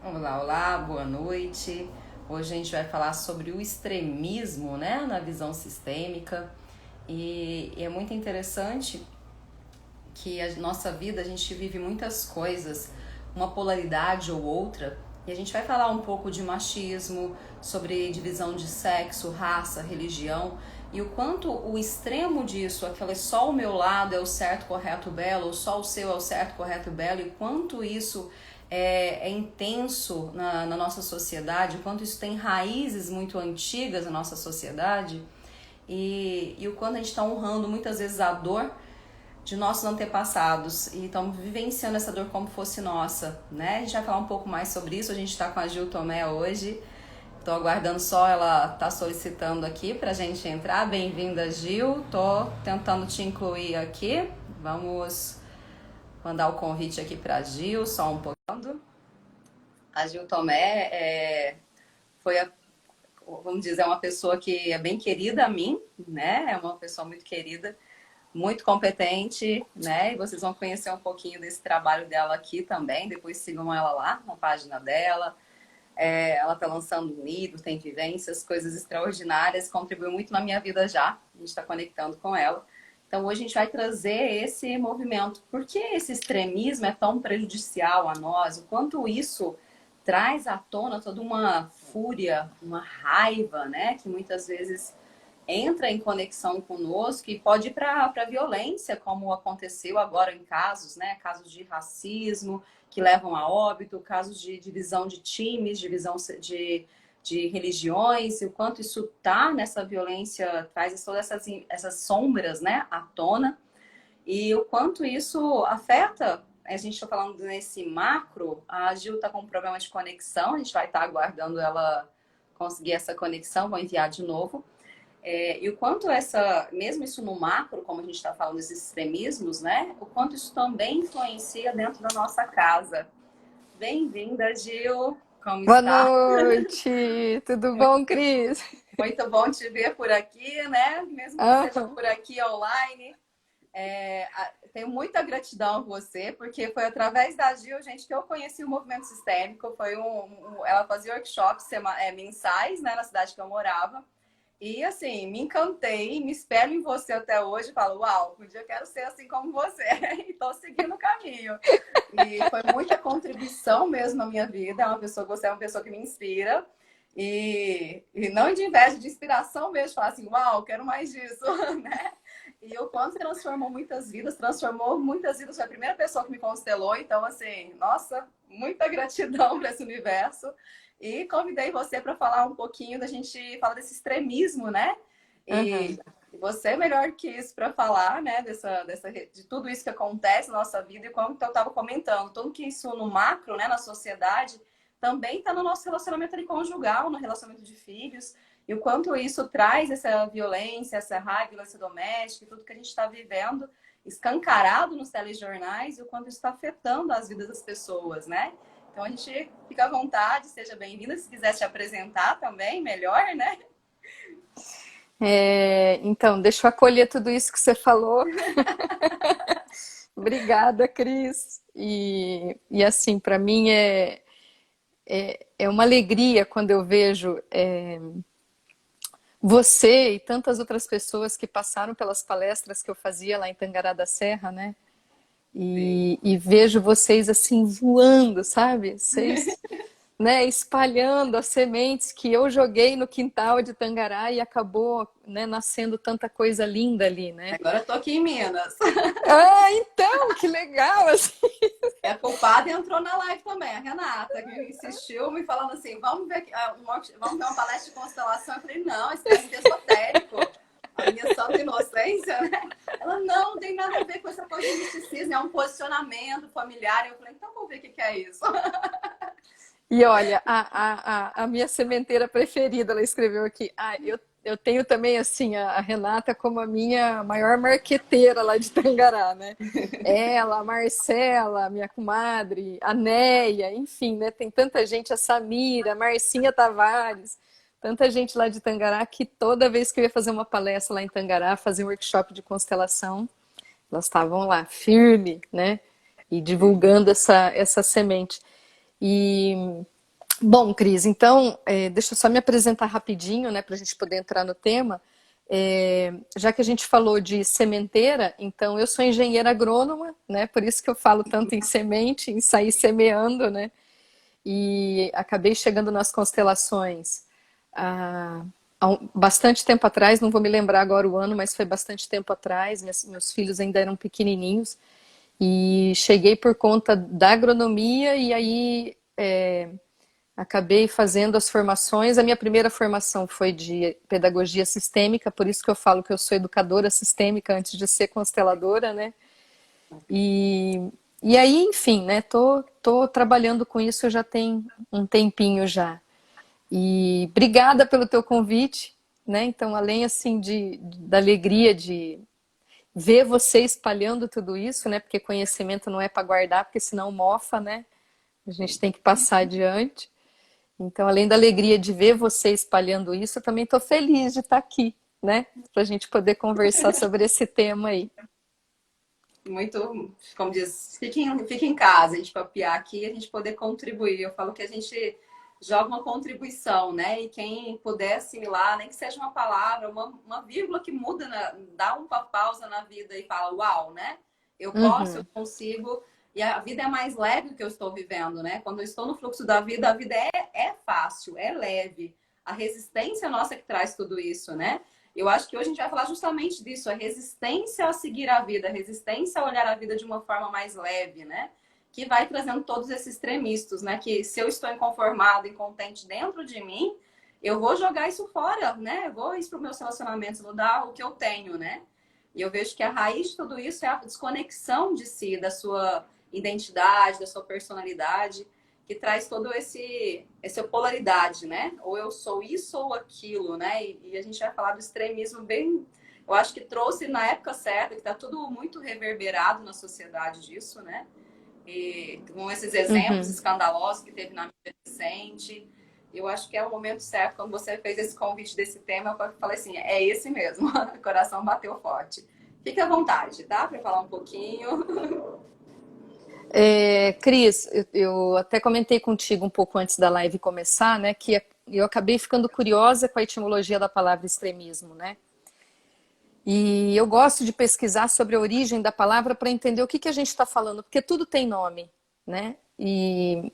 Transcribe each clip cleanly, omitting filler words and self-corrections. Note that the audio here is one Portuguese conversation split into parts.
Olá, olá, boa noite. Hoje a gente vai falar sobre o extremismo, né, na visão sistêmica. E é muito interessante que a nossa vida a gente vive muitas coisas, uma polaridade ou outra, e a gente vai falar um pouco de machismo, sobre divisão de sexo, raça, religião, e o quanto o extremo disso, aquele só o meu lado é o certo, correto, belo, ou só o seu é o certo, correto, belo, e quanto isso é intenso na nossa sociedade, o quanto isso tem raízes muito antigas na nossa sociedade, e o quanto a gente está honrando muitas vezes a dor de nossos antepassados e estamos vivenciando essa dor como fosse nossa, né? A gente vai falar um pouco mais sobre isso. A gente está com a Gil Tomé hoje. Estou aguardando só ela tá solicitando aqui para a gente entrar. Bem-vinda, Gil. Tô tentando te incluir aqui. Vamos mandar o convite aqui para a Gil, só um pouquinho. A Gil Tomé foi vamos dizer, uma pessoa que é bem querida a mim, né? É uma pessoa muito querida, muito competente, né? E vocês vão conhecer um pouquinho desse trabalho dela aqui também. Depois sigam ela lá na página dela. Ela está lançando um livro, tem vivências, coisas extraordinárias, contribuiu muito na minha vida já. A gente está conectando com ela. Então hoje a gente vai trazer esse movimento. Por que esse extremismo é tão prejudicial a nós? O quanto isso traz à tona toda uma fúria, uma raiva, né? Que muitas vezes entra em conexão conosco e pode ir para a violência, como aconteceu agora em casos, né? Casos de racismo que levam a óbito, casos de divisão de times, divisão de religiões, e o quanto isso tá nessa violência, traz todas essas sombras, né, à tona, e o quanto isso afeta. A gente está falando nesse macro, a Gil está com um problema de conexão, a gente vai estar aguardando ela conseguir essa conexão, vou enviar de novo. E o quanto mesmo isso no macro, como a gente está falando dos extremismos, né? O quanto isso também influencia dentro da nossa casa. Bem-vinda, Gil. Como Boa está? noite, tudo bom, Cris? Muito bom te ver por aqui, né? Mesmo que seja Aham. por aqui online. Tenho muita gratidão por você, porque foi através da Gil, gente, que eu conheci o movimento sistêmico. Ela fazia workshops mensais, né, na cidade que eu morava. E assim, me encantei, me espelho em você até hoje, falo, uau, um dia eu quero ser assim como você, e estou seguindo o caminho. E foi muita contribuição mesmo na minha vida, você é uma pessoa que me inspira, e não de inveja, de inspiração mesmo, falar assim, uau, quero mais disso, né? E o quanto transformou muitas vidas, foi a primeira pessoa que me constelou, então assim, nossa, muita gratidão para esse universo. E convidei você para falar um pouquinho da gente falar desse extremismo, né? E Aham. você é melhor que isso para falar, né? De tudo isso que acontece na nossa vida e como eu estava comentando, tudo que isso no macro, né, na sociedade, também está no nosso relacionamento ali conjugal, no relacionamento de filhos, e o quanto isso traz essa violência, essa raiva, violência doméstica, e tudo que a gente está vivendo escancarado nos telejornais, e o quanto isso está afetando as vidas das pessoas, né? Então a gente fica à vontade, seja bem-vinda. Se quiser se apresentar também, melhor, né? Então, deixa eu acolher tudo isso que você falou. Obrigada, Cris. E assim, para mim é uma alegria quando eu vejo você e tantas outras pessoas que passaram pelas palestras que eu fazia lá em Tangará da Serra, né? Sim. E vejo vocês assim voando, sabe? Vocês, né, espalhando as sementes que eu joguei no quintal de Tangará e acabou, né, nascendo tanta coisa linda ali, né? Agora eu tô aqui em Minas. Ah, então, que legal, assim. É a culpada entrou na live também, a Renata, que insistiu me falando assim: vamos ver uma palestra de constelação. Eu falei: não, isso é muito esotérico. A minha santa inocência, né? Ela não tem nada a ver com essa coisa de misticismo, é um posicionamento familiar. Eu falei: então vamos ver o que é isso. E olha, a minha sementeira preferida, ela escreveu aqui. Eu tenho também, assim, a Renata como a minha maior marqueteira lá de Tangará, né? Ela, a Marcela, minha comadre, a Neia, enfim, né? Tem tanta gente, a Samira, a Marcinha Tavares, tanta gente lá de Tangará que toda vez que eu ia fazer uma palestra lá em Tangará, fazer um workshop de constelação, elas estavam lá, firme, né? E divulgando essa semente. E Bom, Cris, então, deixa eu só me apresentar rapidinho, né, para a gente poder entrar no tema. Já que a gente falou de sementeira, então eu sou engenheira agrônoma, né, por isso que eu falo tanto em semente, em sair semeando, né, e acabei chegando nas constelações bastante tempo atrás, não vou me lembrar agora o ano, mas foi bastante tempo atrás, meus filhos ainda eram pequenininhos, e cheguei por conta da agronomia e aí acabei fazendo as formações. A minha primeira formação foi de pedagogia sistêmica, por isso que eu falo que eu sou educadora sistêmica antes de ser consteladora, né? E, e aí, enfim, né? Tô trabalhando com isso já tem um tempinho já. E obrigada pelo teu convite, né? Então, além assim da alegria de ver você espalhando tudo isso, né? Porque conhecimento não é para guardar, porque senão mofa, né? A gente tem que passar adiante. Então, além da alegria de ver você espalhando isso, eu também estou feliz de estar aqui, né? Para a gente poder conversar sobre esse tema aí. Muito, como diz, fique em casa, a gente papiar aqui, a gente poder contribuir. Eu falo que a gente joga uma contribuição, né? E quem puder assimilar, nem que seja uma palavra, uma vírgula que muda, dá uma pausa na vida e fala, uau, né? Eu posso, eu Uhum, consigo. E a vida é mais leve do que eu estou vivendo, né? Quando eu estou no fluxo da vida, a vida é fácil, é leve. A resistência nossa que traz tudo isso, né? Eu acho que hoje a gente vai falar justamente disso, a resistência a seguir a vida, a resistência a olhar a vida de uma forma mais leve, né? Que vai trazendo todos esses extremistas, né? Que se eu estou inconformado, incontente dentro de mim, eu vou jogar isso fora, né? Eu vou isso para os meus relacionamentos, vou dar o que eu tenho, né? E eu vejo que a raiz de tudo isso é a desconexão de si, da sua identidade, da sua personalidade, que traz todo essa polaridade, né? Ou eu sou isso ou aquilo, né? E a gente vai falar do extremismo bem, eu acho que trouxe na época certa, que está tudo muito reverberado na sociedade disso, né? E com esses exemplos uhum. escandalosos que teve na mídia recente, eu acho que é o momento certo, quando você fez esse convite desse tema, eu falei assim, é esse mesmo, o coração bateu forte. Fique à vontade, tá? Para falar um pouquinho. Cris, eu até comentei contigo um pouco antes da live começar, né? Que eu acabei ficando curiosa com a etimologia da palavra extremismo, né? E eu gosto de pesquisar sobre a origem da palavra para entender o que que a gente está falando, porque tudo tem nome, né? E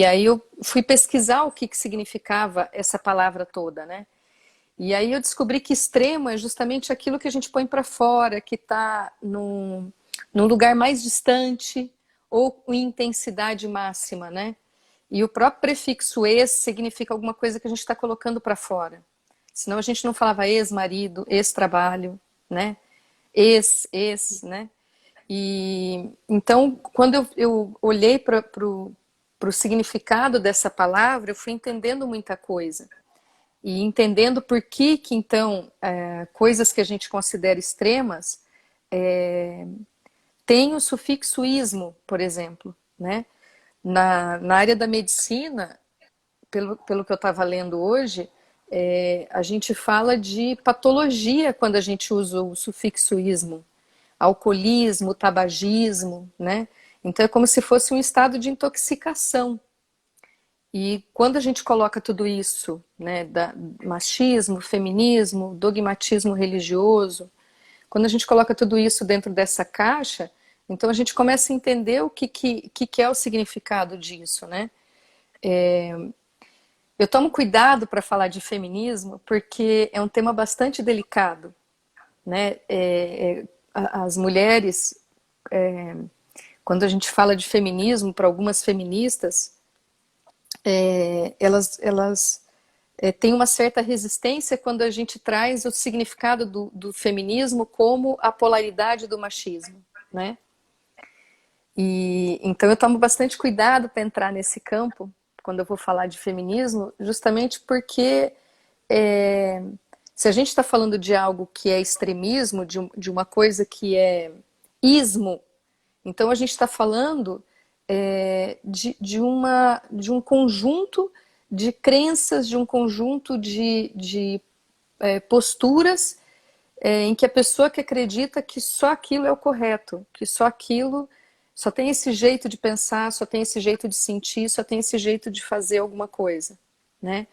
aí eu fui pesquisar o que significava essa palavra toda, né? E aí eu descobri que extremo é justamente aquilo que a gente põe para fora, que está num lugar mais distante ou com intensidade máxima, né? E o próprio prefixo ex significa alguma coisa que a gente está colocando para fora. Senão a gente não falava ex-marido, ex-trabalho, né? Ex, né? E então, quando eu olhei para o significado dessa palavra, eu fui entendendo muita coisa. E entendendo por que então, coisas que a gente considera extremas têm o sufixo ismo, por exemplo, né? Na área da medicina, pelo que eu estava lendo hoje, a gente fala de patologia quando a gente usa o sufixo ismo. Alcoolismo, tabagismo, né? Então é como se fosse um estado de intoxicação. E quando a gente coloca tudo isso, né, machismo, feminismo, dogmatismo religioso, quando a gente coloca tudo isso dentro dessa caixa, então a gente começa a entender o que é o significado disso, né? Eu tomo cuidado para falar de feminismo porque é um tema bastante delicado, né? As mulheres, quando a gente fala de feminismo, para algumas feministas, elas têm uma certa resistência quando a gente traz o significado do feminismo como a polaridade do machismo, né? E então eu tomo bastante cuidado para entrar nesse campo quando eu vou falar de feminismo, justamente porque se a gente está falando de algo que é extremismo, de uma coisa que é ismo, então a gente está falando de um conjunto de crenças, de um conjunto de posturas em que a pessoa que acredita que só aquilo é o correto, que só aquilo, só tem esse jeito de pensar, só tem esse jeito de sentir, só tem esse jeito de fazer alguma coisa, né?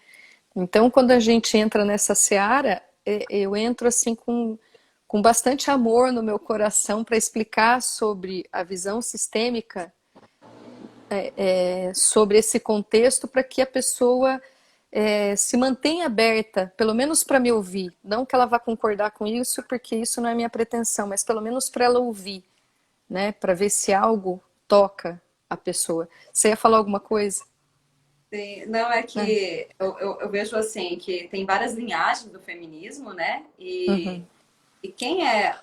Então, quando a gente entra nessa seara, eu entro assim com bastante amor no meu coração para explicar sobre a visão sistêmica, sobre esse contexto, para que a pessoa se mantenha aberta, pelo menos para me ouvir. Não que ela vá concordar com isso, porque isso não é minha pretensão, mas pelo menos para ela ouvir, né? Para ver se algo toca a pessoa. Você ia falar alguma coisa? Sim, não, é Né? que eu vejo assim que tem várias linhagens do feminismo, né? Uhum, E quem é,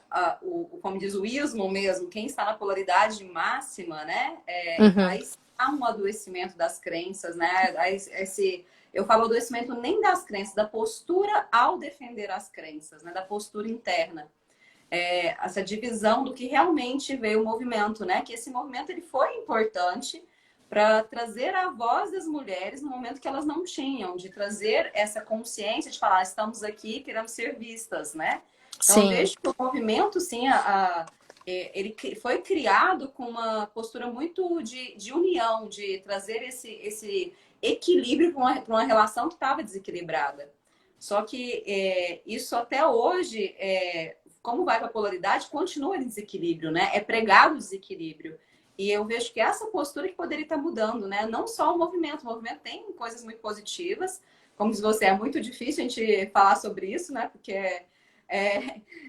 como diz o ismo mesmo, quem está na polaridade máxima, né? uhum, Aí está um adoecimento das crenças, né? Eu falo adoecimento nem das crenças, da postura ao defender as crenças, né? Da postura interna. Essa divisão do que realmente veio o movimento, né? Que esse movimento ele foi importante para trazer a voz das mulheres no momento que elas não tinham, de trazer essa consciência de falar, estamos aqui, queremos ser vistas, né? Então eu sim, vejo que o movimento, sim, ele foi criado com uma postura muito de união, de trazer esse equilíbrio para uma relação que estava desequilibrada. Só que isso até hoje como vai para a polaridade, continua em desequilíbrio, né? É pregado o desequilíbrio. E eu vejo que essa postura que poderia estar mudando, né? Não só o movimento tem coisas muito positivas, como diz você, é muito difícil a gente falar sobre isso, né? Porque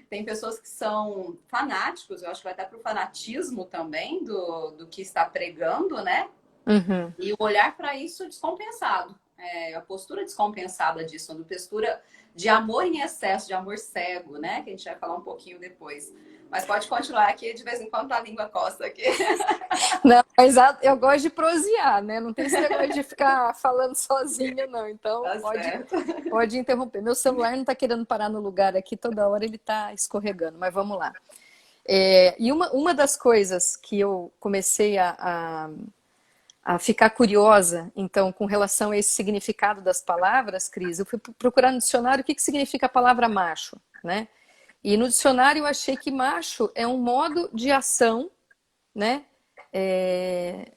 tem pessoas que são fanáticos, eu acho que vai até para o fanatismo também do que está pregando, né? uhum. E o olhar para isso descompensado. A postura descompensada disso, uma postura de amor em excesso, de amor cego, né? Que a gente vai falar um pouquinho depois. Mas pode continuar aqui, de vez em quando a língua coça aqui. Não, mas eu gosto de prosear, né? Não tem esse negócio de ficar falando sozinha, não. Então, Tá certo. pode interromper. Meu celular não está querendo parar no lugar aqui, toda hora ele está escorregando, mas vamos lá. E uma das coisas que eu comecei a ficar curiosa, então, com relação a esse significado das palavras, Cris, eu fui procurar no dicionário o que significa a palavra macho, né? E no dicionário eu achei que macho é um modo de ação, né?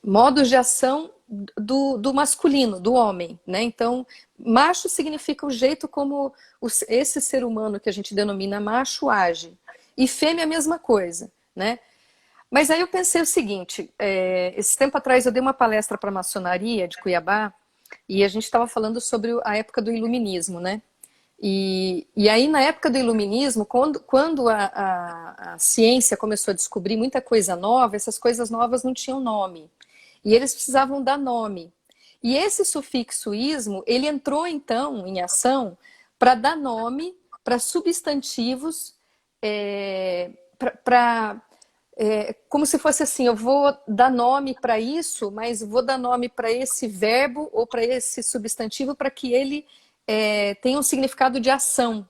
Modos de ação do masculino, do homem, né? Então, macho significa o jeito como esse ser humano que a gente denomina macho age. E fêmea é a mesma coisa, né? Mas aí eu pensei o seguinte, esse tempo atrás eu dei uma palestra para a maçonaria de Cuiabá e a gente estava falando sobre a época do iluminismo, né? E aí, na época do iluminismo, quando a ciência começou a descobrir muita coisa nova, essas coisas novas não tinham nome. E eles precisavam dar nome. E esse sufixo ismo, ele entrou então em ação para dar nome para substantivos, como se fosse assim, eu vou dar nome para isso, mas vou dar nome para esse verbo ou para esse substantivo para que ele tenha um significado de ação.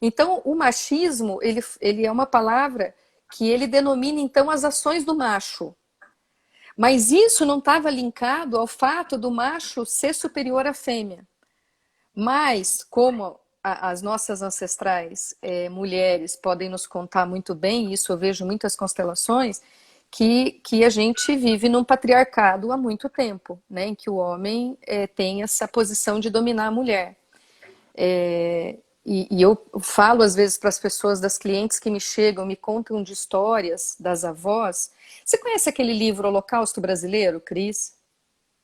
Então, o machismo, ele é uma palavra que ele denomina então as ações do macho. Mas isso não estava linkado ao fato do macho ser superior à fêmea. Mas, como as nossas ancestrais mulheres podem nos contar muito bem, isso eu vejo muitas constelações, que a gente vive num patriarcado há muito tempo, né, em que o homem tem essa posição de dominar a mulher. E eu falo às vezes para as pessoas, das clientes que me chegam, me contam de histórias das avós. Você conhece aquele livro Holocausto Brasileiro, Cris?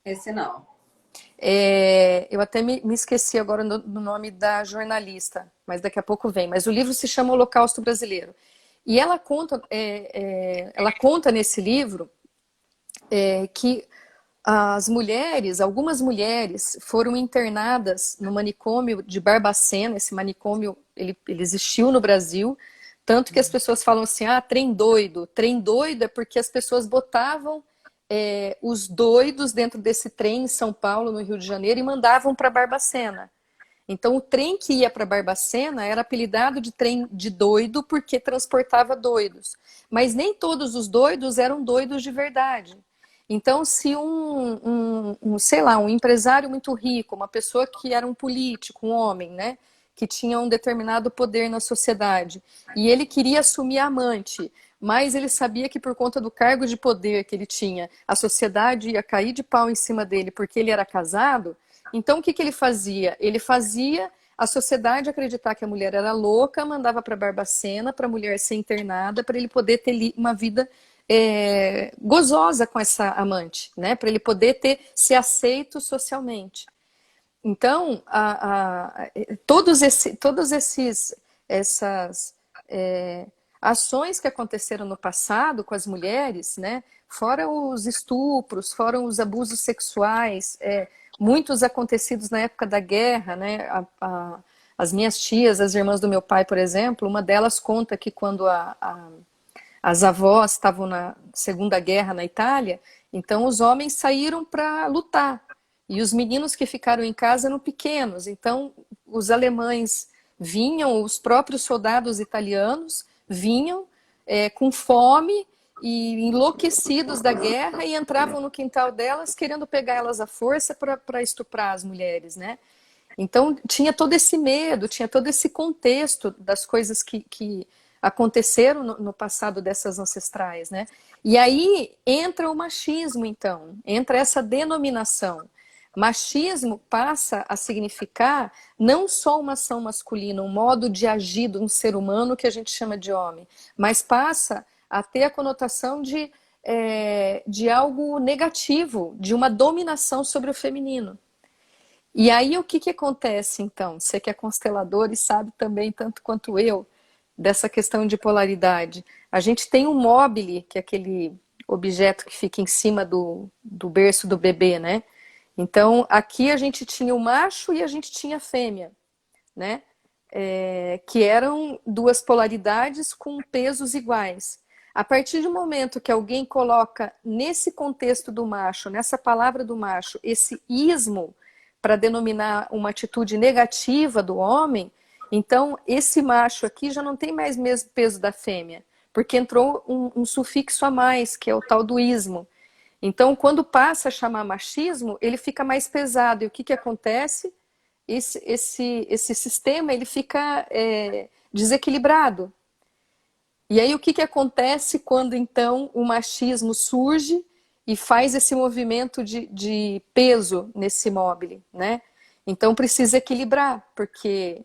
Esse não. Eu até me esqueci agora do nome da jornalista, mas daqui a pouco vem. Mas o livro se chama Holocausto Brasileiro. E ela conta nesse livro que algumas mulheres foram internadas no manicômio de Barbacena. Esse manicômio, ele existiu no Brasil, tanto que as pessoas falam assim, trem doido. Trem doido é porque as pessoas botavam os doidos dentro desse trem em São Paulo, no Rio de Janeiro, e mandavam para Barbacena. Então, o trem que ia para Barbacena era apelidado de trem de doido porque transportava doidos. Mas nem todos os doidos eram doidos de verdade. Então, se sei lá, um empresário muito rico, uma pessoa que era um político, um homem, né, que tinha um determinado poder na sociedade. E ele queria assumir a amante, mas ele sabia que por conta do cargo de poder que ele tinha, a sociedade ia cair de pau em cima dele porque ele era casado. Então, o que ele fazia? Ele fazia a sociedade acreditar que a mulher era louca, mandava para Barbacena, para a mulher ser internada, para ele poder ter uma vida gozosa com essa amante, né? Para ele poder ser aceito socialmente. Então, essas ações que aconteceram no passado com as mulheres, né? Fora os estupros, fora os abusos sexuais, muitos acontecidos na época da guerra, né? As minhas tias, as irmãs do meu pai, por exemplo, uma delas conta que quando as avós estavam na Segunda Guerra na Itália, então os homens saíram para lutar. E os meninos que ficaram em casa eram pequenos. Então os alemães vinham, os próprios soldados italianos vinham com fome e enlouquecidos da guerra e entravam no quintal delas querendo pegar elas à força para estuprar as mulheres, né? Então tinha todo esse medo, tinha todo esse contexto das coisas que aconteceram no passado dessas ancestrais, né? E aí entra o machismo, então, entra essa denominação. Machismo passa a significar não só uma ação masculina, um modo de agir de um ser humano que a gente chama de homem, mas passa a ter a conotação de algo negativo, de uma dominação sobre o feminino. E aí o que acontece, então? Você que é constelador e sabe também, tanto quanto eu, dessa questão de polaridade. A gente tem um mobile, que é aquele objeto que fica em cima do berço do bebê, né? Então, aqui a gente tinha o macho e a gente tinha a fêmea, né? Que eram duas polaridades com pesos iguais. A partir do momento que alguém coloca nesse contexto do macho, nessa palavra do macho, esse ismo para denominar uma atitude negativa do homem, então esse macho aqui já não tem mais mesmo peso da fêmea, porque entrou um sufixo a mais, que é o tal do ismo. Então, quando passa a chamar machismo, ele fica mais pesado. E o que acontece? Esse sistema ele fica desequilibrado. E aí o que acontece quando então o machismo surge e faz esse movimento de peso nesse mobile, né? Então precisa equilibrar, porque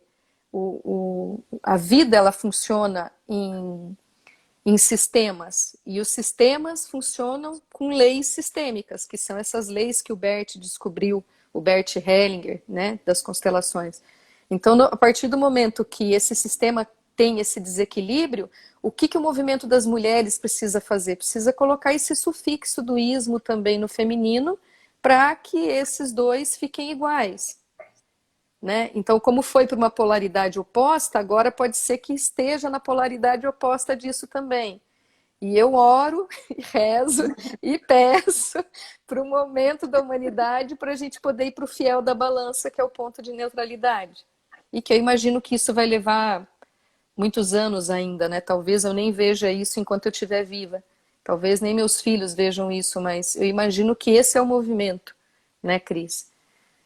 a vida ela funciona em sistemas, e os sistemas funcionam com leis sistêmicas, que são essas leis que o Bert descobriu, o Bert Hellinger, né, das constelações. Então, a partir do momento que esse sistema tem esse desequilíbrio, o que o movimento das mulheres precisa fazer? Precisa colocar esse sufixo do ismo também no feminino, para que esses dois fiquem iguais. Né? Então, como foi para uma polaridade oposta, agora pode ser que esteja na polaridade oposta disso também. E eu oro, e rezo e peço para o momento da humanidade para a gente poder ir para o fiel da balança, que é o ponto de neutralidade. E que eu imagino que isso vai levar muitos anos ainda, né? Talvez eu nem veja isso enquanto eu estiver viva. Talvez nem meus filhos vejam isso, mas eu imagino que esse é o movimento, né, Cris?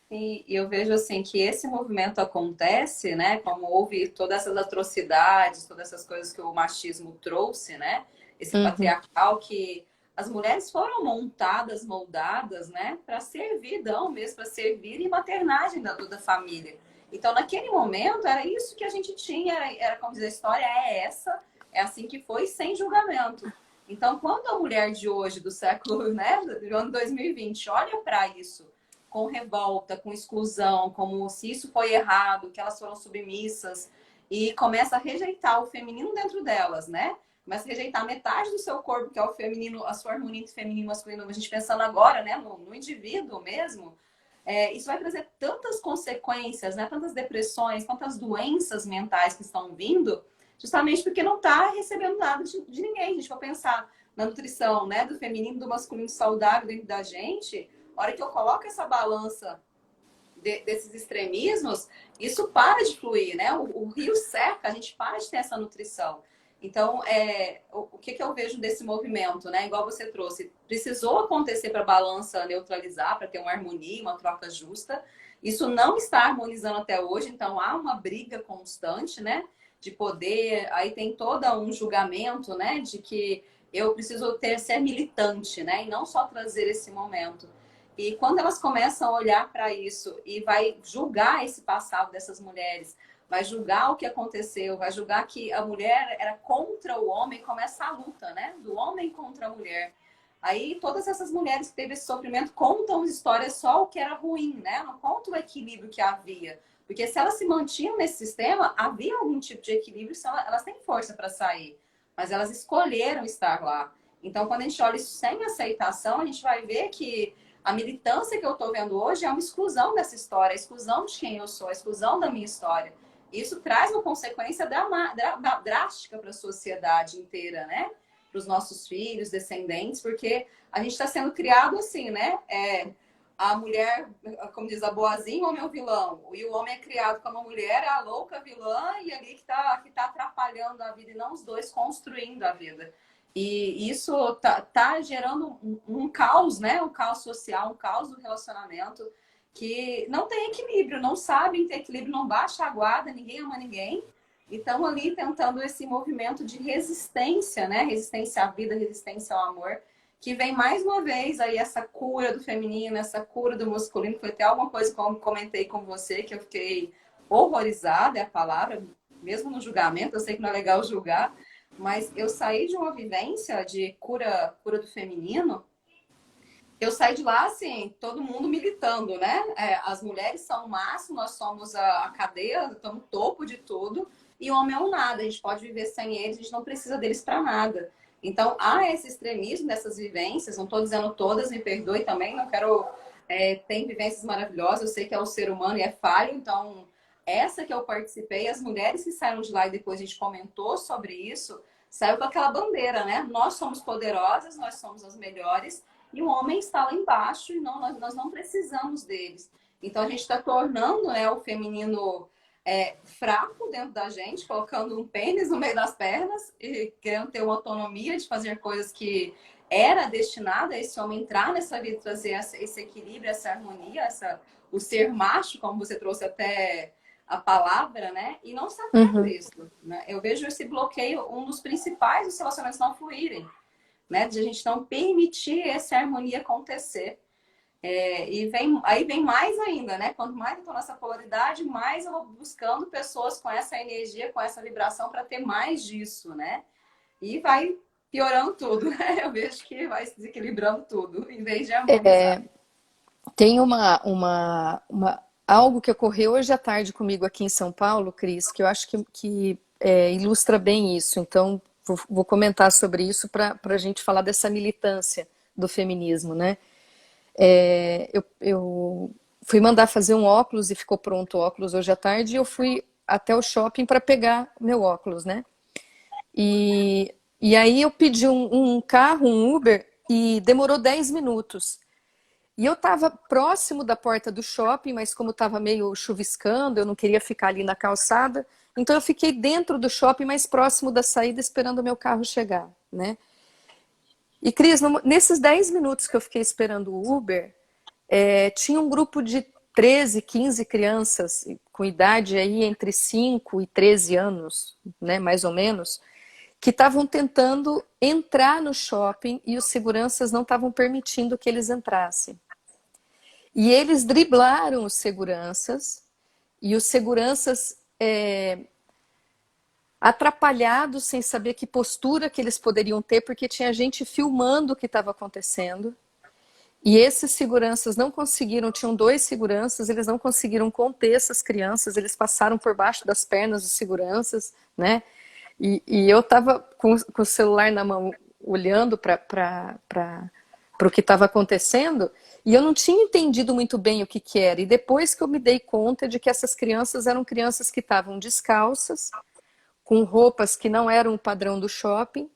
E eu vejo assim que esse movimento acontece, né? Como houve todas essas atrocidades, todas essas coisas que o machismo trouxe, né? Esse patriarcal que as mulheres foram montadas, moldadas, né? Para servidão mesmo, para servir e maternagem da família. Então, naquele momento, era isso que a gente tinha, era como dizer, a história é essa, é assim que foi, sem julgamento. Então, quando a mulher de hoje, do século, né, do ano 2020, olha para isso, com revolta, com exclusão, como se isso foi errado, que elas foram submissas, e começa a rejeitar o feminino dentro delas, né? Começa a rejeitar metade do seu corpo, que é o feminino, a sua harmonia entre feminino e masculino. A gente pensando agora, né, no indivíduo mesmo, isso vai trazer tantas consequências, né? Tantas depressões, tantas doenças mentais que estão vindo, justamente porque não está recebendo nada de ninguém. A gente vai pensar na nutrição, né, do feminino e do masculino saudável dentro da gente. A hora que eu coloco essa balança desses extremismos, isso para de fluir, né? O rio seca, a gente para de ter essa nutrição. Então, o que eu vejo desse movimento, né? Igual você trouxe, precisou acontecer para a balança neutralizar, para ter uma harmonia, uma troca justa. Isso não está harmonizando até hoje, então há uma briga constante, né? De poder, aí tem todo um julgamento, né? De que eu preciso ser militante, né? E não só trazer esse momento. E quando elas começam a olhar para isso e vai julgar esse passado dessas mulheres, vai julgar o que aconteceu, vai julgar que a mulher era contra o homem, começa a luta, né? Do homem contra a mulher. Aí todas essas mulheres que teve esse sofrimento contam histórias só o que era ruim, né? Não contam o equilíbrio que havia. Porque se elas se mantinham nesse sistema, havia algum tipo de equilíbrio, elas têm força para sair. Mas elas escolheram estar lá. Então, quando a gente olha isso sem aceitação, a gente vai ver que a militância que eu estou vendo hoje é uma exclusão dessa história, a exclusão de quem eu sou, a exclusão da minha história. Isso traz uma consequência drástica para a sociedade inteira, né? Para os nossos filhos, descendentes, porque a gente está sendo criado assim, né? A mulher, como diz a boazinha, o homem é o vilão. E o homem é criado como a mulher, é a louca vilã, e ali que tá atrapalhando a vida, e não os dois construindo a vida. E isso tá gerando um caos, né? Um caos social, um caos do relacionamento, que não tem equilíbrio, não sabem ter equilíbrio, não baixa a guarda, ninguém ama ninguém. E estão ali tentando esse movimento de resistência, né? Resistência à vida, resistência ao amor, que vem mais uma vez aí essa cura do feminino, essa cura do masculino. Foi até alguma coisa que eu comentei com você, que eu fiquei horrorizada, é a palavra, mesmo no julgamento, eu sei que não é legal julgar, mas eu saí de uma vivência de cura do feminino. Eu saí de lá, assim, todo mundo militando, né? As mulheres são o máximo, nós somos a cadeia, estamos no topo de tudo, e o homem é um nada, a gente pode viver sem eles, a gente não precisa deles para nada. Então, há esse extremismo dessas vivências, não estou dizendo todas, me perdoe também, não quero... tem vivências maravilhosas, eu sei que é o ser humano e é falho, então, essa que eu participei, as mulheres que saíram de lá e depois a gente comentou sobre isso, saiu com aquela bandeira, né? Nós somos poderosas, nós somos as melhores, e o homem está lá embaixo e nós não precisamos deles. Então a gente está tornando, né, o feminino fraco dentro da gente, colocando um pênis no meio das pernas e querendo ter uma autonomia de fazer coisas que era destinada a esse homem entrar nessa vida, trazer esse equilíbrio, essa harmonia, o ser macho, como você trouxe até a palavra, né? E não está tendo isso. Né? Eu vejo esse bloqueio, um dos principais dos relacionamentos não fluírem, né? De a gente não permitir essa harmonia acontecer. Aí vem mais ainda, né? Quanto mais eu tô nessa polaridade, mais eu vou buscando pessoas com essa energia, com essa vibração para ter mais disso, né? E vai piorando tudo, né? Eu vejo que vai se desequilibrando tudo, em vez de harmonizar. Tem algo que ocorreu hoje à tarde comigo aqui em São Paulo, Cris, que eu acho que ilustra bem isso. Então, vou comentar sobre isso para a gente falar dessa militância do feminismo, né? Eu fui mandar fazer um óculos e ficou pronto o óculos hoje à tarde e eu fui até o shopping para pegar meu óculos, né? E aí eu pedi um carro, um Uber, e demorou 10 minutos. E eu estava próximo da porta do shopping, mas como estava meio chuviscando, eu não queria ficar ali na calçada, então eu fiquei dentro do shopping, mais próximo da saída, esperando o meu carro chegar, né? E, Cris, nesses 10 minutos que eu fiquei esperando o Uber, tinha um grupo de 13, 15 crianças com idade aí entre 5 e 13 anos, né, mais ou menos, que estavam tentando entrar no shopping e os seguranças não estavam permitindo que eles entrassem. E eles driblaram os seguranças, e os seguranças atrapalhados, sem saber que postura que eles poderiam ter, porque tinha gente filmando o que estava acontecendo. E esses seguranças não conseguiram, tinham 2 seguranças, eles não conseguiram conter essas crianças, eles passaram por baixo das pernas dos seguranças, né? E eu estava com o celular na mão, olhando para o que estava acontecendo, e eu não tinha entendido muito bem o que era. E depois que eu me dei conta de que essas crianças eram crianças que estavam descalças, com roupas que não eram o padrão do shopping,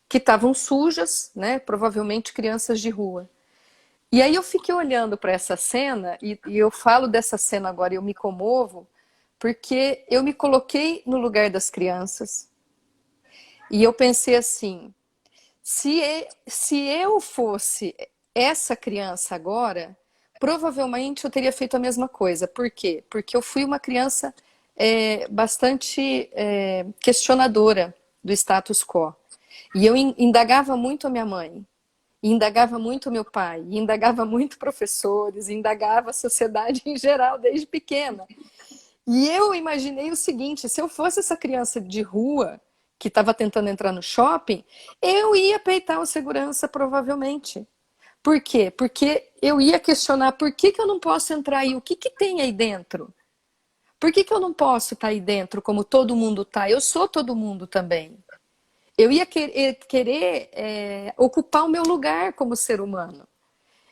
que estavam sujas, né? Provavelmente crianças de rua. E aí eu fiquei olhando para essa cena, e eu falo dessa cena agora e eu me comovo, Porque eu me coloquei no lugar das crianças e eu pensei assim, se eu fosse essa criança agora, provavelmente eu teria feito a mesma coisa. Por quê? Porque eu fui uma criança bastante questionadora do status quo. E eu indagava muito a minha mãe, indagava muito meu pai, indagava muito professores, indagava a sociedade em geral desde pequena. E eu imaginei o seguinte, se eu fosse essa criança de rua que estava tentando entrar no shopping, eu ia peitar o segurança provavelmente. Por quê? Porque eu ia questionar por que eu não posso entrar aí, o que tem aí dentro? Por que eu não posso estar aí dentro como todo mundo está? Eu sou todo mundo também. Eu ia querer ocupar o meu lugar como ser humano.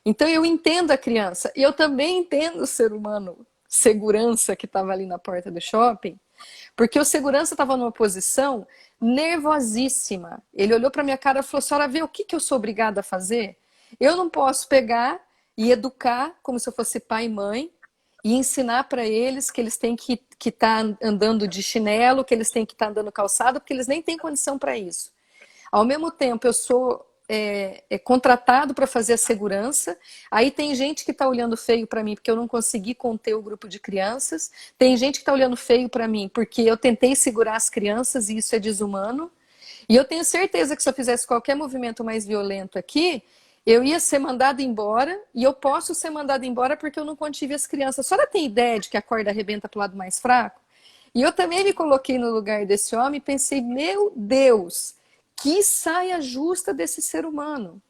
Então eu entendo a criança e eu também entendo o ser humano segurança que estava ali na porta do shopping, porque o segurança estava numa posição nervosíssima. Ele olhou para minha cara e falou: "Senhora, vê o que eu sou obrigada a fazer? Eu não posso pegar e educar como se eu fosse pai e mãe e ensinar para eles que eles têm que estar andando de chinelo, que eles têm que estar andando calçado, porque eles nem têm condição para isso. Ao mesmo tempo, eu sou contratado para fazer a segurança. Aí tem gente que está olhando feio para mim porque eu não consegui conter o grupo de crianças. Tem gente que está olhando feio para mim porque eu tentei segurar as crianças e isso é desumano. E eu tenho certeza que se eu fizesse qualquer movimento mais violento aqui, eu ia ser mandada embora, e eu posso ser mandada embora porque eu não contive as crianças. A senhora tem ideia de que a corda arrebenta para o lado mais fraco? E eu também me coloquei no lugar desse homem e pensei, meu Deus, que saia justa desse ser humano.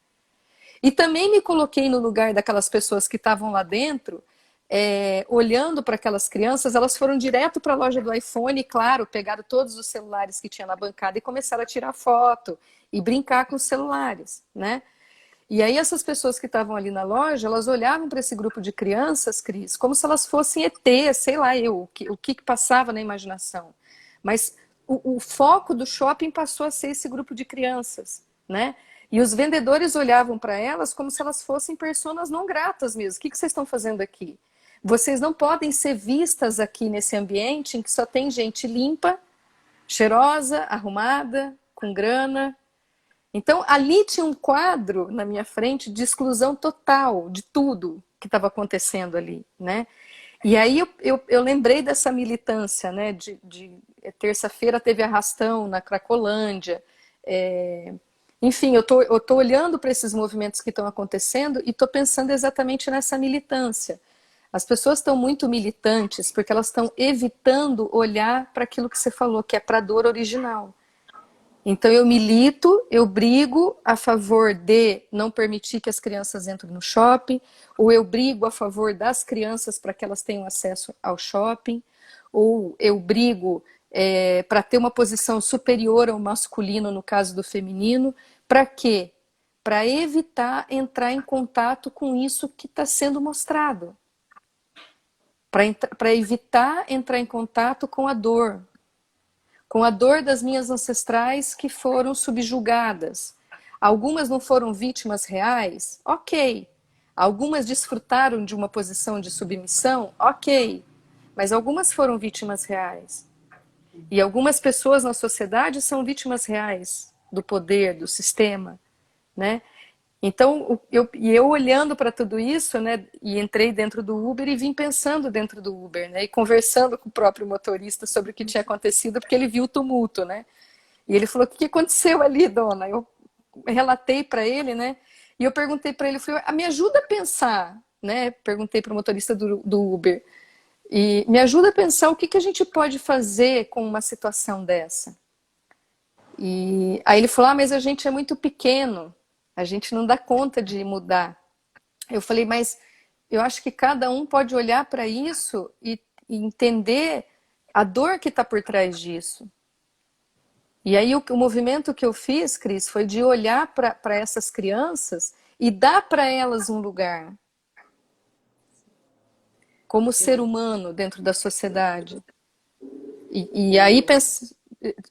E também me coloquei no lugar daquelas pessoas que estavam lá dentro, olhando para aquelas crianças. Elas foram direto para a loja do iPhone e, claro, pegaram todos os celulares que tinha na bancada e começaram a tirar foto e brincar com os celulares, né? E aí essas pessoas que estavam ali na loja, elas olhavam para esse grupo de crianças, Cris, como se elas fossem ET, sei lá eu, o que passava na imaginação. Mas o foco do shopping passou a ser esse grupo de crianças, né? E os vendedores olhavam para elas como se elas fossem pessoas não gratas mesmo. O que vocês estão fazendo aqui? Vocês não podem ser vistas aqui nesse ambiente em que só tem gente limpa, cheirosa, arrumada, com grana. Então, ali tinha um quadro na minha frente de exclusão total de tudo que estava acontecendo ali, né? E aí eu lembrei dessa militância, né? Terça-feira teve arrastão na Cracolândia. Enfim, eu tô olhando para esses movimentos que estão acontecendo e estou pensando exatamente nessa militância. As pessoas estão muito militantes porque elas estão evitando olhar para aquilo que você falou, que é para a dor original. Então eu milito, eu brigo a favor de não permitir que as crianças entrem no shopping, ou eu brigo a favor das crianças para que elas tenham acesso ao shopping, ou eu brigo para ter uma posição superior ao masculino no caso do feminino. Para quê? Para evitar entrar em contato com isso que está sendo mostrado. Para evitar entrar em contato com a dor das minhas ancestrais que foram subjugadas. Algumas não foram vítimas reais? Ok. Algumas desfrutaram de uma posição de submissão? Ok. Mas algumas foram vítimas reais. E algumas pessoas na sociedade são vítimas reais do poder, do sistema, né? Então, eu olhando para tudo isso, né, e entrei dentro do Uber e vim pensando dentro do Uber, né, e conversando com o próprio motorista sobre o que tinha acontecido, porque ele viu o tumulto, né? E ele falou: "O que aconteceu ali, dona?" Eu relatei para ele, né? E eu perguntei para ele, falei: "Me ajuda a pensar", né? Perguntei para o motorista do Uber. E me ajuda a pensar o que a gente pode fazer com uma situação dessa. E aí ele falou: mas a gente é muito pequeno. A gente não dá conta de mudar. Eu falei, mas eu acho que cada um pode olhar para isso e entender a dor que está por trás disso. E aí o movimento que eu fiz, Cris, foi de olhar para essas crianças e dar para elas um lugar como ser humano dentro da sociedade. E aí,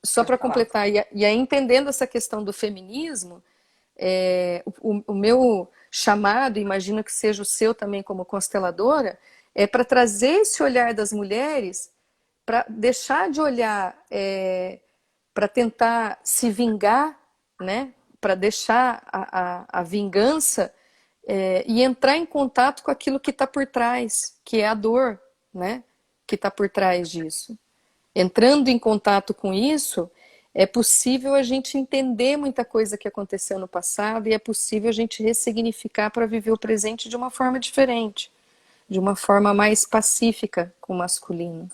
só para completar, e aí entendendo essa questão do feminismo, o meu chamado, imagino que seja o seu também como consteladora, é para trazer esse olhar das mulheres para deixar de olhar para tentar se vingar, né? Para deixar a vingança e entrar em contato com aquilo que está por trás, que é a dor, né? Que está por trás disso. Entrando em contato com isso, é possível a gente entender muita coisa que aconteceu no passado e é possível a gente ressignificar para viver o presente de uma forma diferente, de uma forma mais pacífica com o masculino.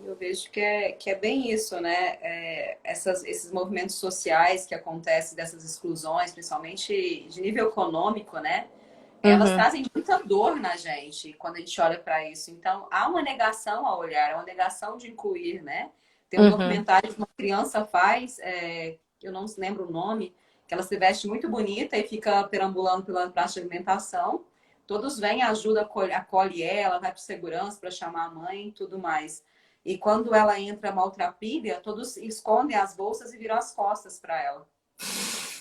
Eu vejo que é bem isso, né? Esses movimentos sociais que acontecem, dessas exclusões, principalmente de nível econômico, né? Elas Uhum, trazem muita dor na gente quando a gente olha para isso. Então, há uma negação ao olhar, é uma negação de incluir, né? Tem um uhum, documentário que uma criança faz, eu não lembro o nome, que ela se veste muito bonita e fica perambulando pela praça de alimentação. Todos vêm, ajuda, acolhe ela, vai para segurança para chamar a mãe e tudo mais. E quando ela entra maltrapilha, todos escondem as bolsas e viram as costas para ela.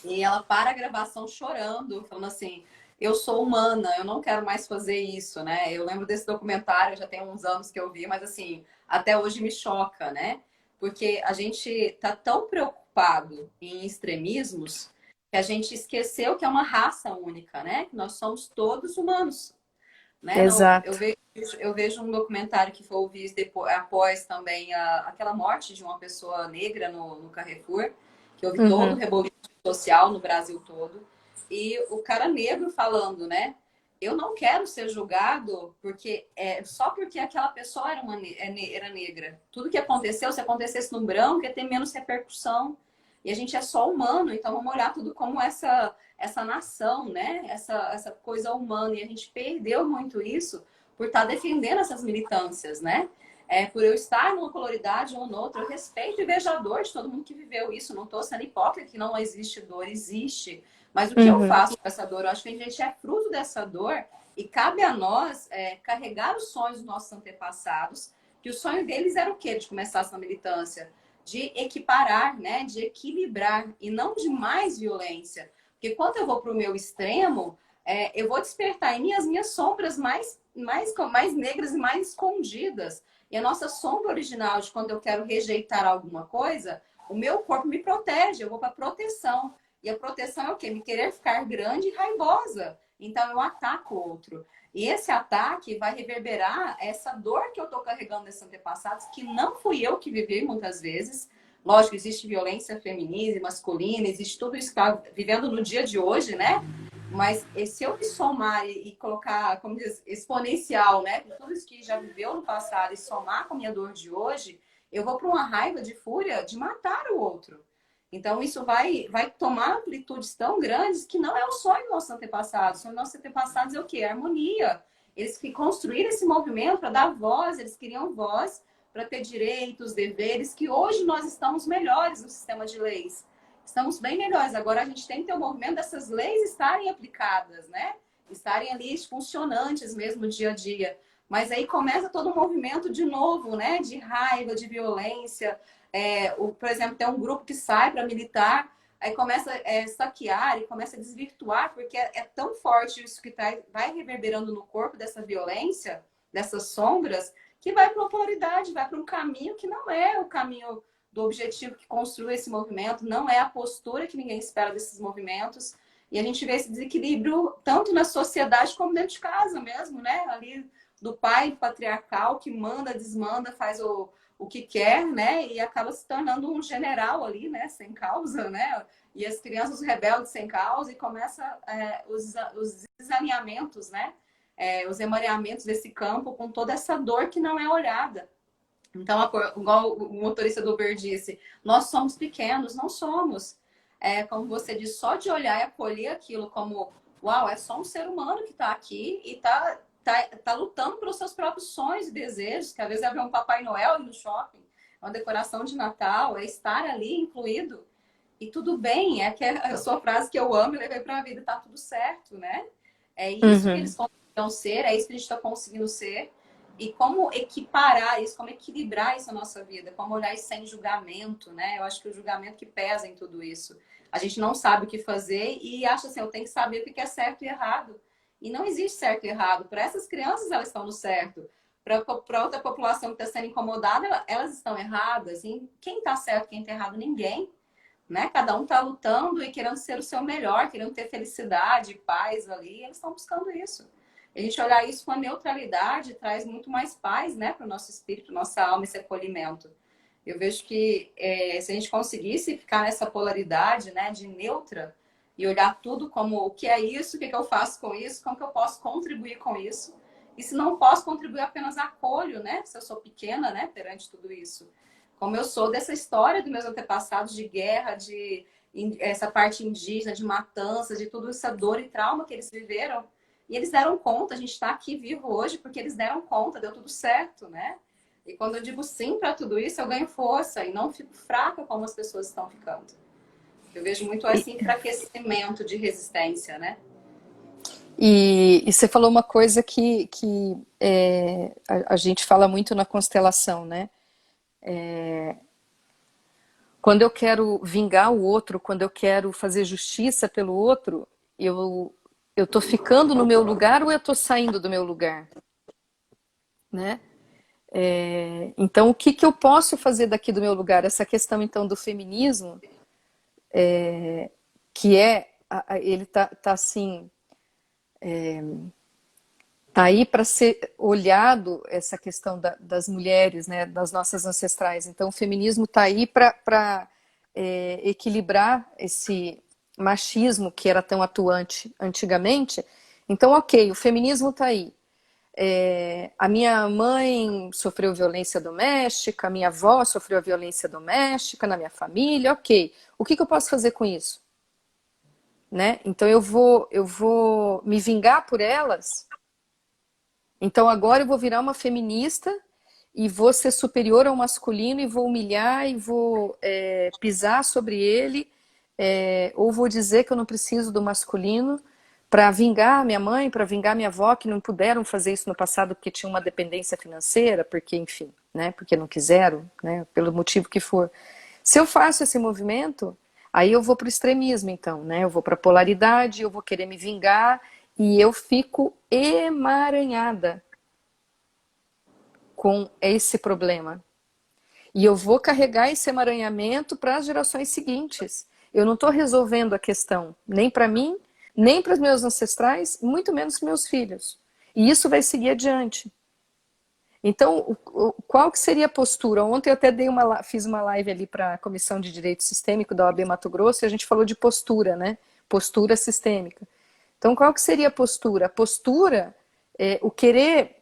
E ela para a gravação chorando, falando assim: eu sou humana, eu não quero mais fazer isso, né? Eu lembro desse documentário, já tem uns anos que eu vi, mas assim, até hoje me choca, né? Porque a gente tá tão preocupado em extremismos que a gente esqueceu que é uma raça única, né? Que nós somos todos humanos, né? Não, exato. eu vejo um documentário que foi visto depois, após também aquela morte de uma pessoa negra no Carrefour, que houve todo o Uhum, reboliço social no Brasil todo, e o cara negro falando, né? Eu não quero ser julgado porque só porque aquela pessoa era negra. Tudo que aconteceu, se acontecesse no branco, ia ter menos repercussão. E a gente é só humano, então vamos olhar tudo como essa nação, né? Essa coisa humana. E a gente perdeu muito isso por estar defendendo essas militâncias, né? Por eu estar numa coloridade ou noutra, eu respeito e vejo a dor de todo mundo que viveu isso. Não estou sendo hipócrita que não existe dor, existe. Mas o que eu uhum, faço com essa dor? Eu acho que a gente é fruto dessa dor e cabe a nós carregar os sonhos dos nossos antepassados, que o sonho deles era o quê? De começar essa militância? De equiparar, né? De equilibrar e não de mais violência. Porque quando eu vou para o meu extremo, eu vou despertar em mim as minhas sombras mais negras e mais escondidas. E a nossa sombra original de quando eu quero rejeitar alguma coisa, o meu corpo me protege, eu vou para proteção. E a proteção é o quê? Me querer ficar grande e raivosa. Então eu ataco o outro. E esse ataque vai reverberar essa dor que eu estou carregando desses antepassados, que não fui eu que vivi muitas vezes. Lógico, existe violência feminina e masculina, existe tudo isso que está vivendo no dia de hoje, né? Mas se eu me somar e colocar, como diz, exponencial, né? Tudo isso que já viveu no passado e somar com a minha dor de hoje, eu vou para uma raiva de fúria de matar o outro. Então, isso vai tomar amplitudes tão grandes que não é o sonho dos nossos antepassados. O sonho dos nossos antepassados é o quê? A harmonia. Eles que construíram esse movimento para dar voz, eles queriam voz para ter direitos, deveres, que hoje nós estamos melhores no sistema de leis. Estamos bem melhores. Agora a gente tem que ter o movimento dessas leis estarem aplicadas, né? Estarem ali funcionantes mesmo dia a dia. Mas aí começa todo um movimento de novo, né? De raiva, de violência. Por exemplo, tem um grupo que sai para militar, aí começa a saquear e começa a desvirtuar, porque é tão forte isso que vai reverberando no corpo dessa violência, dessas sombras, que vai para uma polaridade, vai para um caminho que não é o caminho do objetivo que construiu esse movimento, não é a postura que ninguém espera desses movimentos. E a gente vê esse desequilíbrio tanto na sociedade como dentro de casa mesmo, né? Ali do pai patriarcal que manda, desmanda, faz o que quer, né? E acaba se tornando um general ali, né? Sem causa, né? E as crianças rebeldes sem causa e começa os desalinhamentos, né? Os emaranhamentos desse campo com toda essa dor que não é olhada. Então, igual o motorista do Uber disse, nós somos pequenos, não somos. Como você disse, só de olhar e acolher aquilo como, uau, é só um ser humano que está aqui e tá lutando pelos seus próprios sonhos e desejos, que às vezes é ver um Papai Noel no shopping, uma decoração de Natal, é estar ali incluído. E tudo bem, que é a sua frase que eu amo e levei para a vida, tá tudo certo, né? É isso que uhum. eles conseguiram ser, é isso que a gente está conseguindo ser. E como equiparar isso, como equilibrar isso na nossa vida, como olhar isso sem julgamento, né? Eu acho que o julgamento que pesa em tudo isso. A gente não sabe o que fazer e acha assim, eu tenho que saber o que é certo e errado. E não existe certo e errado. Para essas crianças, elas estão no certo. para outra população que está sendo incomodada, elas estão erradas. E quem está certo, quem está errado? Ninguém. Né? Cada um está lutando e querendo ser o seu melhor, querendo ter felicidade, paz ali. Eles estão buscando isso. A gente olhar isso com a neutralidade traz muito mais paz, né, para o nosso espírito, nossa alma, esse acolhimento. Eu vejo que se a gente conseguisse ficar nessa polaridade, né, de neutra e olhar tudo como o que é isso, o que, é que eu faço com isso, como que eu posso contribuir com isso. E se não posso contribuir, apenas acolho, né, se eu sou pequena, né, perante tudo isso. Como eu sou dessa história dos meus antepassados de guerra, de essa parte indígena, de matanças, de tudo essa dor e trauma que eles viveram. E eles deram conta, a gente está aqui vivo hoje porque eles deram conta, deu tudo certo, né? E quando eu digo sim para tudo isso, eu ganho força e não fico fraca como as pessoas estão ficando. Eu vejo muito esse enfraquecimento de resistência, né? E você falou uma coisa que a gente fala muito na constelação, né? Quando eu quero vingar o outro, quando eu quero fazer justiça pelo outro, eu tô ficando no meu lugar ou eu tô saindo do meu lugar, né? Então, o que que eu posso fazer daqui do meu lugar? Essa questão, então, do feminismo, que ele tá assim, tá aí para ser olhado, essa questão das mulheres, né, das nossas ancestrais. Então, o feminismo tá aí para equilibrar esse machismo que era tão atuante antigamente. Então, ok, o feminismo tá aí. A minha mãe sofreu violência doméstica, a minha avó sofreu violência doméstica na minha família, ok. O que que eu posso fazer com isso? Né? Então eu vou me vingar por elas. Então agora eu vou virar uma feminista e vou ser superior ao masculino e vou humilhar e vou pisar sobre ele, ou vou dizer que eu não preciso do masculino para vingar minha mãe, para vingar minha avó, que não puderam fazer isso no passado porque tinham uma dependência financeira, porque, enfim, né, porque não quiseram, né, pelo motivo que for. Se eu faço esse movimento, aí eu vou para o extremismo, então, né, eu vou para a polaridade, eu vou querer me vingar e eu fico emaranhada com esse problema. E eu vou carregar esse emaranhamento para as gerações seguintes. Eu não estou resolvendo a questão, nem para mim, nem para os meus ancestrais, muito menos para meus filhos. E isso vai seguir adiante. Então, qual que seria a postura? Ontem eu até fiz uma live ali para a Comissão de Direito Sistêmico da OAB Mato Grosso e a gente falou de postura, né? Postura sistêmica. Então, qual que seria a postura? A postura o querer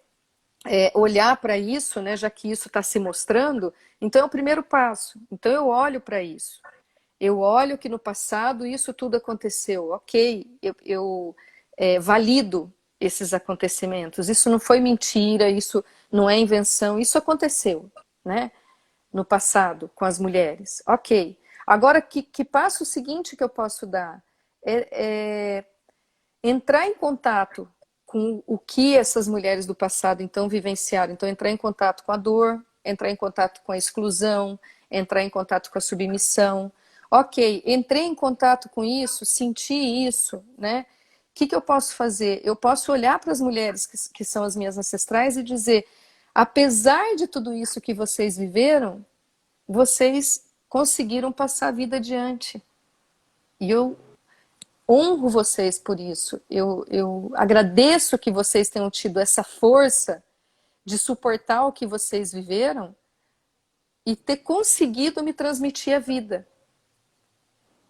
olhar para isso, né? Já que isso está se mostrando, então é o primeiro passo. Então eu olho para isso. Eu olho que no passado isso tudo aconteceu, ok, eu valido esses acontecimentos, isso não foi mentira, isso não é invenção, isso aconteceu, né, no passado com as mulheres, ok. Agora, que passo seguinte que eu posso dar? Entrar em contato com o que essas mulheres do passado então vivenciaram, então entrar em contato com a dor, entrar em contato com a exclusão, entrar em contato com a submissão. Ok, entrei em contato com isso, senti isso, né? O que eu posso fazer? Eu posso olhar para as mulheres que são as minhas ancestrais e dizer, apesar de tudo isso que vocês viveram, vocês conseguiram passar a vida adiante. E eu honro vocês por isso. Eu agradeço que vocês tenham tido essa força de suportar o que vocês viveram e ter conseguido me transmitir a vida.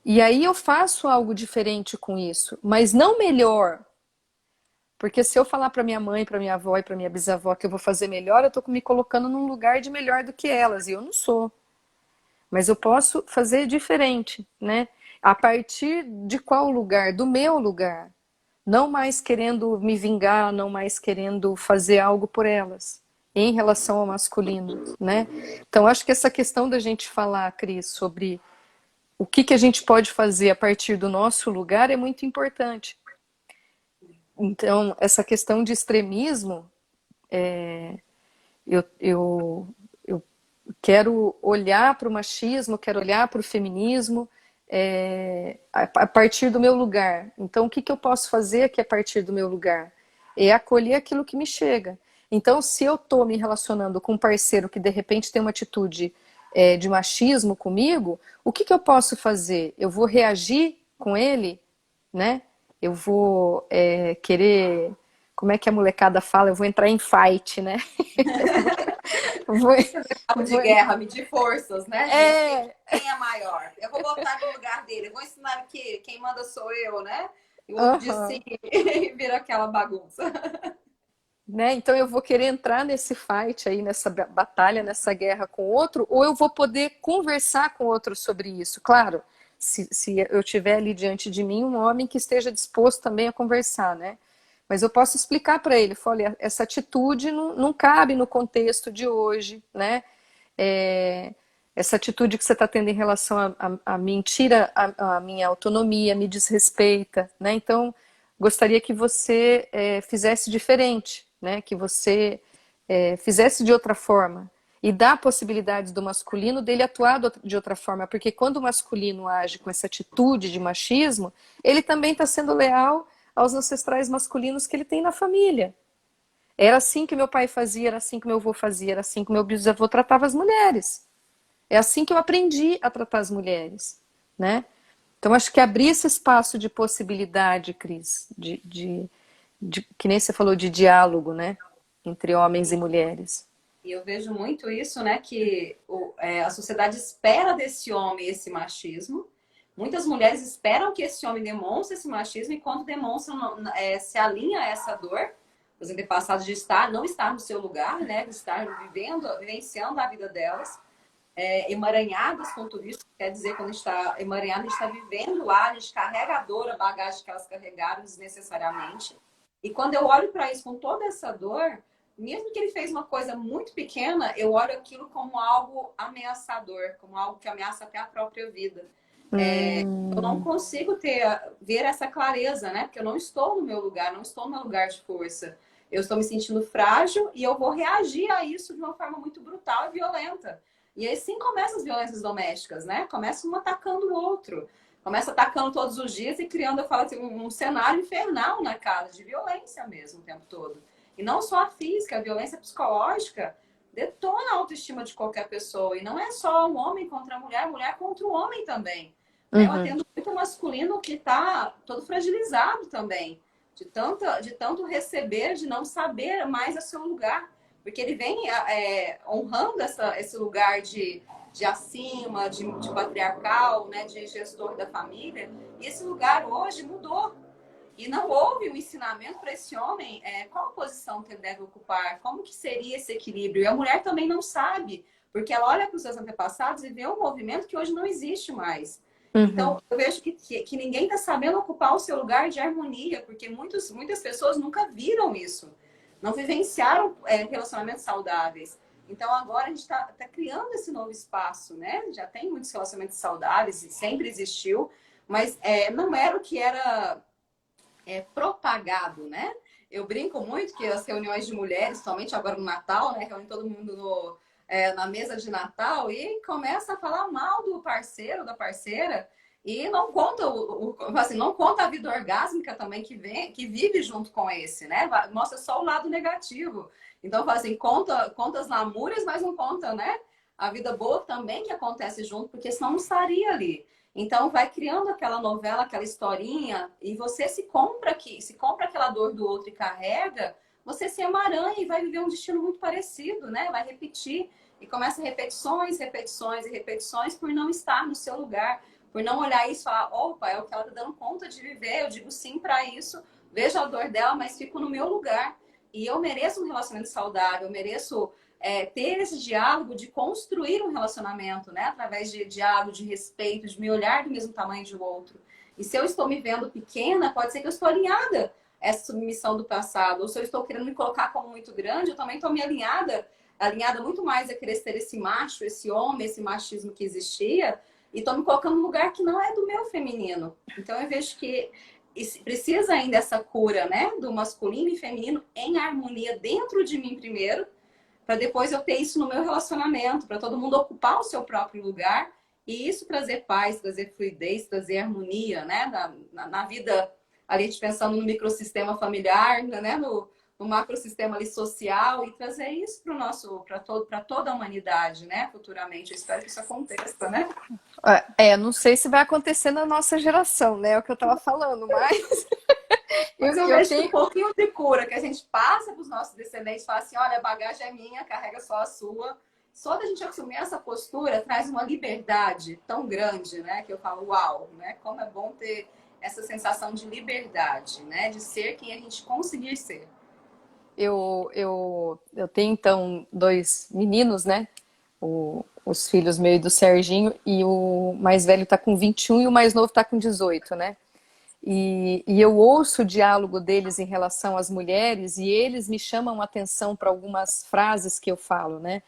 E aí eu faço algo diferente com isso, mas não melhor. Porque se eu falar para minha mãe, para minha avó e para minha bisavó que eu vou fazer melhor, eu estou me colocando num lugar de melhor do que elas, e eu não sou. Mas eu posso fazer diferente, né? A partir de qual lugar? Do meu lugar. Não mais querendo me vingar, não mais querendo fazer algo por elas, em relação ao masculino, né? Então acho que essa questão da gente falar, Cris, sobre o que a gente pode fazer a partir do nosso lugar é muito importante. Então, essa questão de extremismo, eu quero olhar para o machismo, quero olhar para o feminismo a partir do meu lugar. Então, o que eu posso fazer aqui a partir do meu lugar? É acolher aquilo que me chega. Então, se eu tô me relacionando com um parceiro que de repente tem uma atitude de machismo comigo, o que que eu posso fazer? Eu vou reagir com ele, né? Eu vou querer, como é que a molecada fala? Eu vou entrar em fight, né? Vou, Cabo de vou, guerra, medir forças, né? De é, quem é maior. Eu vou botar no lugar dele, eu vou ensinar que quem manda sou eu, né? E o outro diz sim aham. e vira aquela bagunça. Né? Então eu vou querer entrar nesse fight aí, nessa batalha, nessa guerra com o outro, ou eu vou poder conversar com o outro sobre isso. Claro, se eu tiver ali diante de mim um homem que esteja disposto também a conversar, né? Mas eu posso explicar para ele, olha, essa atitude não cabe no contexto de hoje, né? É, essa atitude que você está tendo em relação a mim tira a minha autonomia, me desrespeita, né? Então, gostaria que você fizesse diferente, né? Que você fizesse de outra forma e dá possibilidades do masculino dele atuar de outra forma, porque quando o masculino age com essa atitude de machismo, ele também está sendo leal aos ancestrais masculinos que ele tem na família. Era assim que meu pai fazia, era assim que meu avô fazia, era assim que meu bisavô tratava as mulheres. É assim que eu aprendi a tratar as mulheres, né? Então, acho que abrir esse espaço de possibilidade, Cris, que nem você falou, de diálogo, né? Entre homens e mulheres. E eu vejo muito isso, né? Que a sociedade espera desse homem esse machismo. Muitas mulheres esperam que esse homem demonstre esse machismo e quando demonstra, se alinha a essa dor, os antepassados de não estar no seu lugar, né? De estar vivenciando a vida delas, emaranhadas com tudo isso. Quer dizer, quando a gente está emaranhada, a gente está vivendo lá, a gente carrega a dor, a bagagem que elas carregaram desnecessariamente. E quando eu olho para isso com toda essa dor, mesmo que ele fez uma coisa muito pequena, eu olho aquilo como algo ameaçador, como algo que ameaça até a própria vida. Eu não consigo ver essa clareza, né? Porque eu não estou no meu lugar, não estou no meu lugar de força. Eu estou me sentindo frágil e eu vou reagir a isso de uma forma muito brutal e violenta. E aí sim começam as violências domésticas, né? Começa um atacando o outro. Começa atacando todos os dias e criando, eu falo assim, um cenário infernal na casa, de violência mesmo o tempo todo. E não só a física, a violência psicológica detona a autoestima de qualquer pessoa. E não é só o homem contra a mulher contra o homem também. Né? Eu Uhum. atendo muito masculino que está todo fragilizado também. De tanto receber, de não saber mais o seu lugar. Porque ele vem honrando esse lugar de acima, de patriarcal, né, de gestor da família. E esse lugar hoje mudou. E não houve um ensinamento para esse homem qual a posição que ele deve ocupar, como que seria esse equilíbrio. E a mulher também não sabe, porque ela olha para os seus antepassados e vê um movimento que hoje não existe mais. Uhum. Então, eu vejo que ninguém está sabendo ocupar o seu lugar de harmonia, porque muitas pessoas nunca viram isso, não vivenciaram relacionamentos saudáveis. Então, agora a gente está criando esse novo espaço, né? Já tem muitos relacionamentos saudáveis, e sempre existiu, mas não era o que era propagado, né? Eu brinco muito que as reuniões de mulheres, somente agora no Natal, né? Reúne todo mundo na mesa de Natal e começa a falar mal do parceiro, da parceira, e não conta assim, não conta a vida orgásmica também que vive junto com esse, né? Mostra só o lado negativo. Então, assim, conta as lamúrias, mas não conta, né? A vida boa também que acontece junto, porque senão não estaria ali. Então vai criando aquela novela, aquela historinha, e você se compra aquela dor do outro e carrega, você se emaranha e vai viver um destino muito parecido, né? Vai repetir. E começa repetições, repetições e repetições por não estar no seu lugar, por não olhar isso e falar, opa, é o que ela está dando conta de viver, eu digo sim para isso, vejo a dor dela, mas fico no meu lugar. E eu mereço um relacionamento saudável, eu mereço ter esse diálogo de construir um relacionamento, né? Através de diálogo, de respeito, de me olhar do mesmo tamanho do outro. E se eu estou me vendo pequena, pode ser que eu estou alinhada a essa submissão do passado. Ou se eu estou querendo me colocar como muito grande, eu também estou me alinhada muito mais a querer ser esse macho, esse homem, esse machismo que existia, e estou me colocando num lugar que não é do meu feminino. Então eu vejo que precisa ainda essa cura, né? Do masculino e feminino em harmonia dentro de mim primeiro, para depois eu ter isso no meu relacionamento, para todo mundo ocupar o seu próprio lugar e isso trazer paz, trazer fluidez, trazer harmonia, né? Na vida, ali a gente pensando no microsistema familiar, né? no macrosistema ali social e trazer isso para o nosso, para toda a humanidade, né? Futuramente. Eu espero que isso aconteça, né? Não sei se vai acontecer na nossa geração, né? É o que eu estava falando, mas Mas eu eu vejo que tenho. um pouquinho de cura que a gente passa para os nossos descendentes, fala assim, olha, a bagagem é minha, carrega só a sua. Só da gente assumir essa postura traz uma liberdade tão grande, né? Que eu falo, uau, né? Como é bom ter essa sensação de liberdade, né? De ser quem a gente conseguir ser. Eu tenho, então, dois meninos, né? Os filhos meio do Serginho, e o mais velho tá com 21 e o mais novo tá com 18, né? E eu ouço o diálogo deles em relação às mulheres e eles me chamam a atenção para algumas frases que eu falo, né?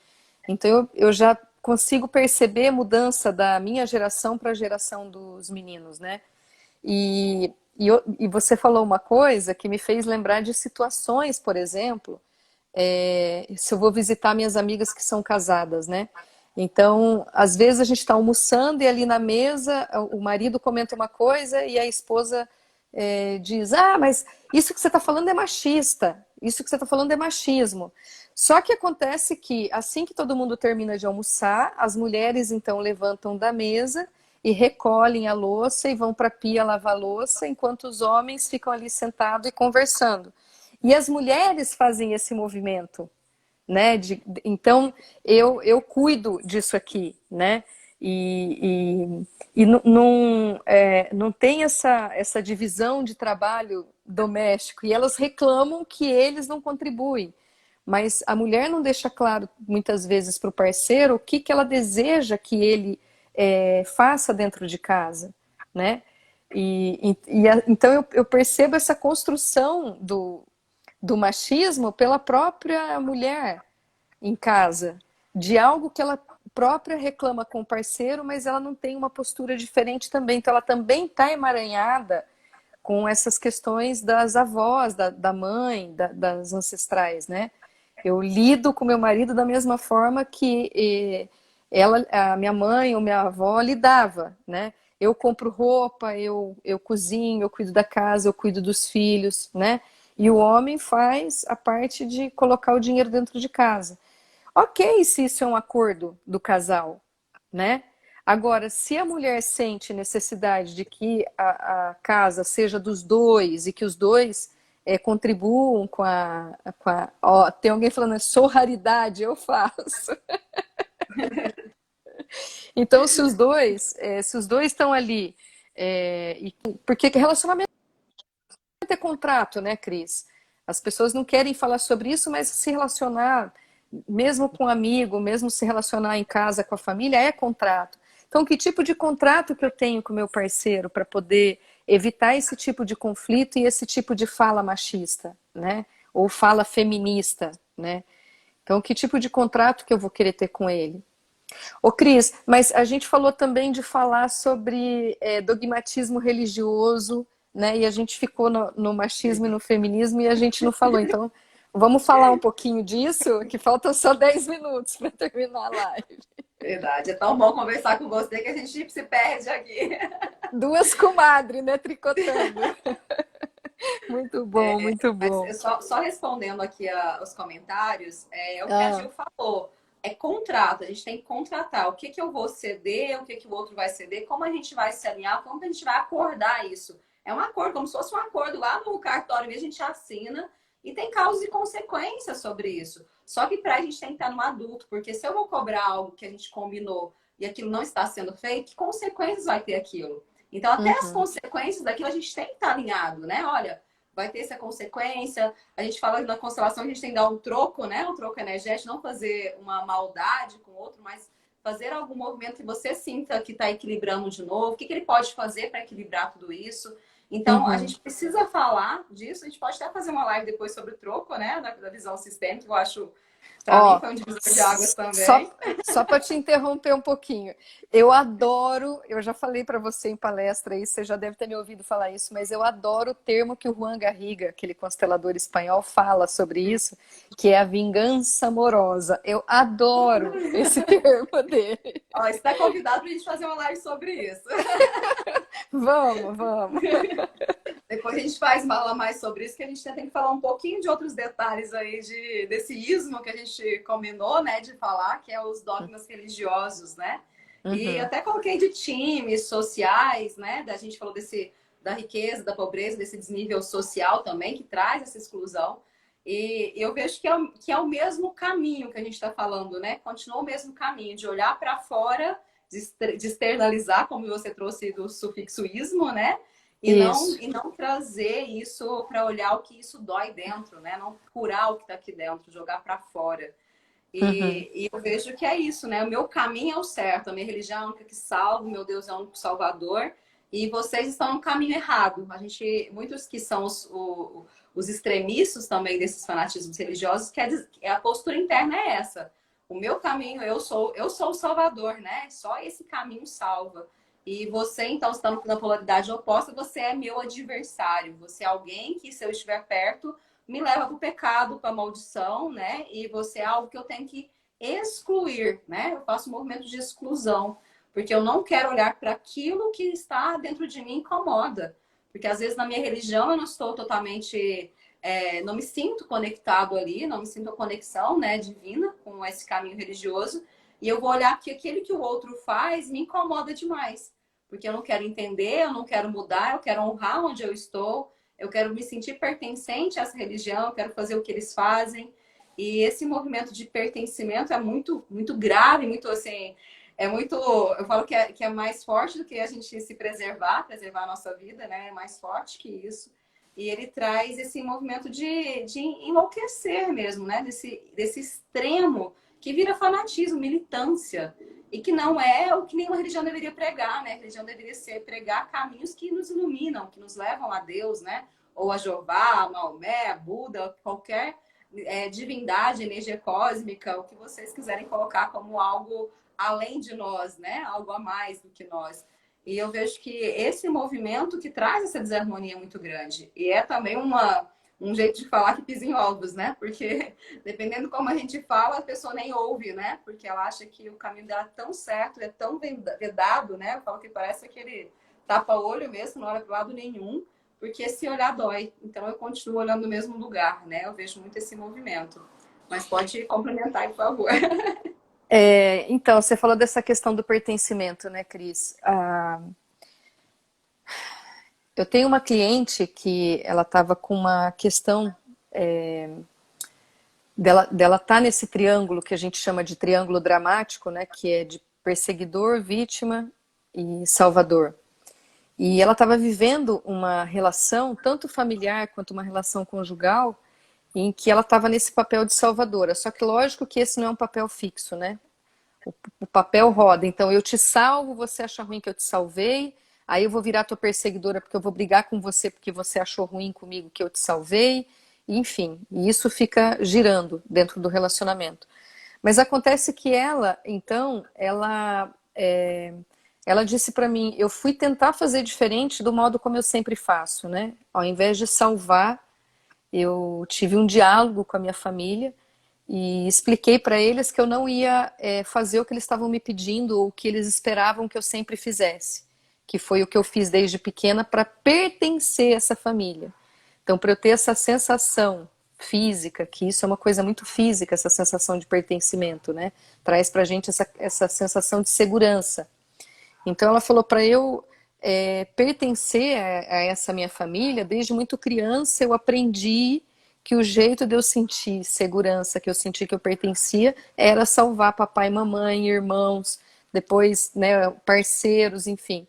Então eu já consigo perceber a mudança da minha geração para a geração dos meninos, né? E você falou uma coisa que me fez lembrar de situações, por exemplo, se eu vou visitar minhas amigas que são casadas, né? Então, às vezes a gente está almoçando e ali na mesa o marido comenta uma coisa e a esposa diz: Ah, mas isso que você está falando é machista, isso que você está falando é machismo. Só que acontece que assim que todo mundo termina de almoçar, as mulheres então levantam da mesa e recolhem a louça e vão para a pia lavar a louça, enquanto os homens ficam ali sentados e conversando. E as mulheres fazem esse movimento, né? Então eu cuido disso aqui, né? E não tem essa divisão de trabalho doméstico. E elas reclamam que eles não contribuem. Mas a mulher não deixa claro, muitas vezes, para o parceiro o que ela deseja que ele faça dentro de casa, né? Então eu percebo essa construção do machismo pela própria mulher em casa, de algo que ela própria reclama com o parceiro, mas ela não tem uma postura diferente também. Então ela também está emaranhada com essas questões das avós, da mãe, das ancestrais, né? Eu lido com meu marido da mesma forma que a minha mãe ou minha avó lidava, né? Eu compro roupa, eu cozinho, eu cuido da casa, eu cuido dos filhos, né? E o homem faz a parte de colocar o dinheiro dentro de casa. Ok, se isso é um acordo do casal, né? Agora, se a mulher sente necessidade de que a casa seja dos dois e que os dois contribuam ó, tem alguém falando, sou raridade, eu faço. Então, se os dois estão ali, porque relacionamento é contrato, né, Cris? As pessoas não querem falar sobre isso, mas se relacionar, mesmo com um amigo, mesmo se relacionar em casa com a família, é contrato. Então, que tipo de contrato que eu tenho com o meu parceiro para poder evitar esse tipo de conflito e esse tipo de fala machista, né? Ou fala feminista, né? Então, que tipo de contrato que eu vou querer ter com ele? Ô, Cris, mas a gente falou também de falar sobre dogmatismo religioso, né? E a gente ficou no machismo e no feminismo e a gente não falou. Então, vamos falar um pouquinho disso, que faltam só 10 minutos para terminar a live. Verdade, é tão bom conversar com você que a gente se perde aqui. Duas comadres, né? Tricotando. Muito bom, muito bom. Mas só respondendo aqui os comentários, é o que a Gil falou. É contrato, a gente tem que contratar o que eu vou ceder, o que o outro vai ceder, como a gente vai se alinhar, como a gente vai acordar isso. É um acordo, como se fosse um acordo lá no cartório, a gente assina e tem causas e consequências sobre isso. Só que para a gente tem que estar no adulto, porque se eu vou cobrar algo que a gente combinou e aquilo não está sendo feito, que consequências vai ter aquilo? Então, até as consequências daquilo a gente tem que estar alinhado, né? Olha, vai ter essa consequência. A gente fala na constelação, a gente tem que dar um troco, né? Um troco energético, não fazer uma maldade com o outro, mas fazer algum movimento que você sinta que está equilibrando de novo. O que ele pode fazer para equilibrar tudo isso? Então, a gente precisa falar disso. A gente pode até fazer uma live depois sobre o troco, né? Da visão sistêmica, que eu acho, para mim, foi um divisor de águas também. Só para te interromper um pouquinho. Eu adoro, eu já falei para você em palestra isso, você já deve ter me ouvido falar isso, mas eu adoro o termo que o Juan Garriga, aquele constelador espanhol, fala sobre isso, que é a vingança amorosa. Eu adoro esse termo dele. Ó, você está convidado para a gente fazer uma live sobre isso. Vamos. Depois a gente fala mais sobre isso, que a gente tem que falar um pouquinho de outros detalhes aí desse ismo que a gente combinou, né, de falar, que é os dogmas religiosos, né? E Uhum. até coloquei de times sociais, né? A gente falou da riqueza, da pobreza, desse desnível social também, que traz essa exclusão. E eu vejo que é o mesmo caminho que a gente está falando, né? Continua o mesmo caminho de olhar para fora, de externalizar, como você trouxe do sufixo ismo, né? Isso. E não trazer isso para olhar o que isso dói dentro, né? Não curar o que está aqui dentro, jogar para fora. Uhum. E eu vejo que é isso, né? O meu caminho é o certo, a minha religião é a única que salva, o meu Deus é o único salvador, e vocês estão no caminho errado. Muitos que são os extremistas também desses fanatismos religiosos, a postura interna é essa. O meu caminho, eu sou o salvador, né? Só esse caminho salva. E você, então, estando na polaridade oposta, você é meu adversário. Você é alguém que, se eu estiver perto, me leva para o pecado, para a maldição, né? E você é algo que eu tenho que excluir, né? Eu faço um movimento de exclusão, porque eu não quero olhar para aquilo que está dentro de mim e incomoda. Porque às vezes na minha religião eu não estou totalmente, não me sinto conectado ali, não me sinto a conexão, né, divina com esse caminho religioso. E eu vou olhar que aquele que o outro faz me incomoda demais. Porque eu não quero entender, eu não quero mudar, eu quero honrar onde eu estou, eu quero me sentir pertencente a essa religião, eu quero fazer o que eles fazem. E esse movimento de pertencimento é muito, muito grave, muito assim, eu falo que é mais forte do que a gente se preservar a nossa vida, né? É mais forte que isso. E ele traz esse movimento de enlouquecer mesmo, né? Desse extremo que vira fanatismo, militância. E que não é o que nenhuma religião deveria pregar, né? A religião deveria pregar caminhos que nos iluminam, que nos levam a Deus, né? Ou a Jeová, a Maomé, a Buda, qualquer divindade, energia cósmica, o que vocês quiserem colocar como algo além de nós, né? Algo a mais do que nós. E eu vejo que esse movimento que traz essa desarmonia muito grande. E é também um jeito de falar que pisa em ovos, né? Porque dependendo como a gente fala, a pessoa nem ouve, né? Porque ela acha que o caminho dela é tão certo, é tão vedado, né? Eu falo que parece aquele tapa-olho mesmo, não olha para lado nenhum, porque esse olhar dói. Então eu continuo olhando no mesmo lugar, né? Eu vejo muito esse movimento. Mas pode complementar, por favor. Então, você falou dessa questão do pertencimento, né, Cris? Eu tenho uma cliente que ela estava com uma questão dela tá nesse triângulo que a gente chama de triângulo dramático, né, que é de perseguidor, vítima e salvador. E ela estava vivendo uma relação, tanto familiar quanto uma relação conjugal, em que ela estava nesse papel de salvadora. Só que lógico que esse não é um papel fixo, né? O papel roda. Então eu te salvo, você acha ruim que eu te salvei, aí eu vou virar tua perseguidora porque eu vou brigar com você porque você achou ruim comigo que eu te salvei. Enfim, e isso fica girando dentro do relacionamento. Mas acontece que ela, então, ela disse para mim, eu fui tentar fazer diferente do modo como eu sempre faço, né? Ao invés de salvar, eu tive um diálogo com a minha família e expliquei para eles que eu não ia fazer o que eles estavam me pedindo ou o que eles esperavam que eu sempre fizesse, que foi o que eu fiz desde pequena para pertencer a essa família. Então, para eu ter essa sensação física, que isso é uma coisa muito física, essa sensação de pertencimento, né? Traz pra gente essa sensação de segurança. Então ela falou para eu pertencer a essa minha família, desde muito criança eu aprendi que o jeito de eu sentir segurança, que eu senti que eu pertencia, era salvar papai, mamãe, irmãos, depois, né, parceiros, enfim.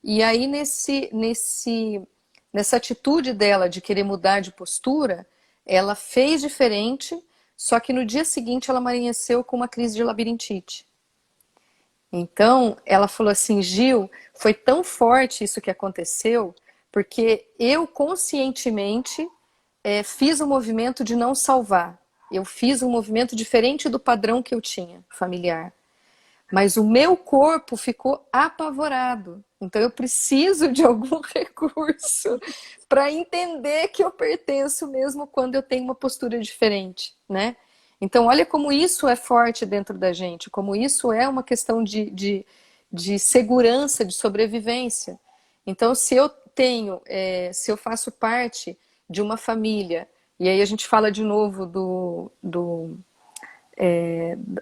E aí nessa atitude dela de querer mudar de postura, ela fez diferente, só que no dia seguinte ela amanheceu com uma crise de labirintite. Então, ela falou assim, Gil, foi tão forte isso que aconteceu, porque eu conscientemente fiz um movimento de não salvar. Eu fiz um movimento diferente do padrão que eu tinha, familiar. Mas o meu corpo ficou apavorado. Então eu preciso de algum recurso para entender que eu pertenço mesmo quando eu tenho uma postura diferente, né? Então olha como isso é forte dentro da gente, como isso é uma questão de segurança, de sobrevivência. Então se eu tenho, se eu faço parte de uma família, e aí a gente fala de novo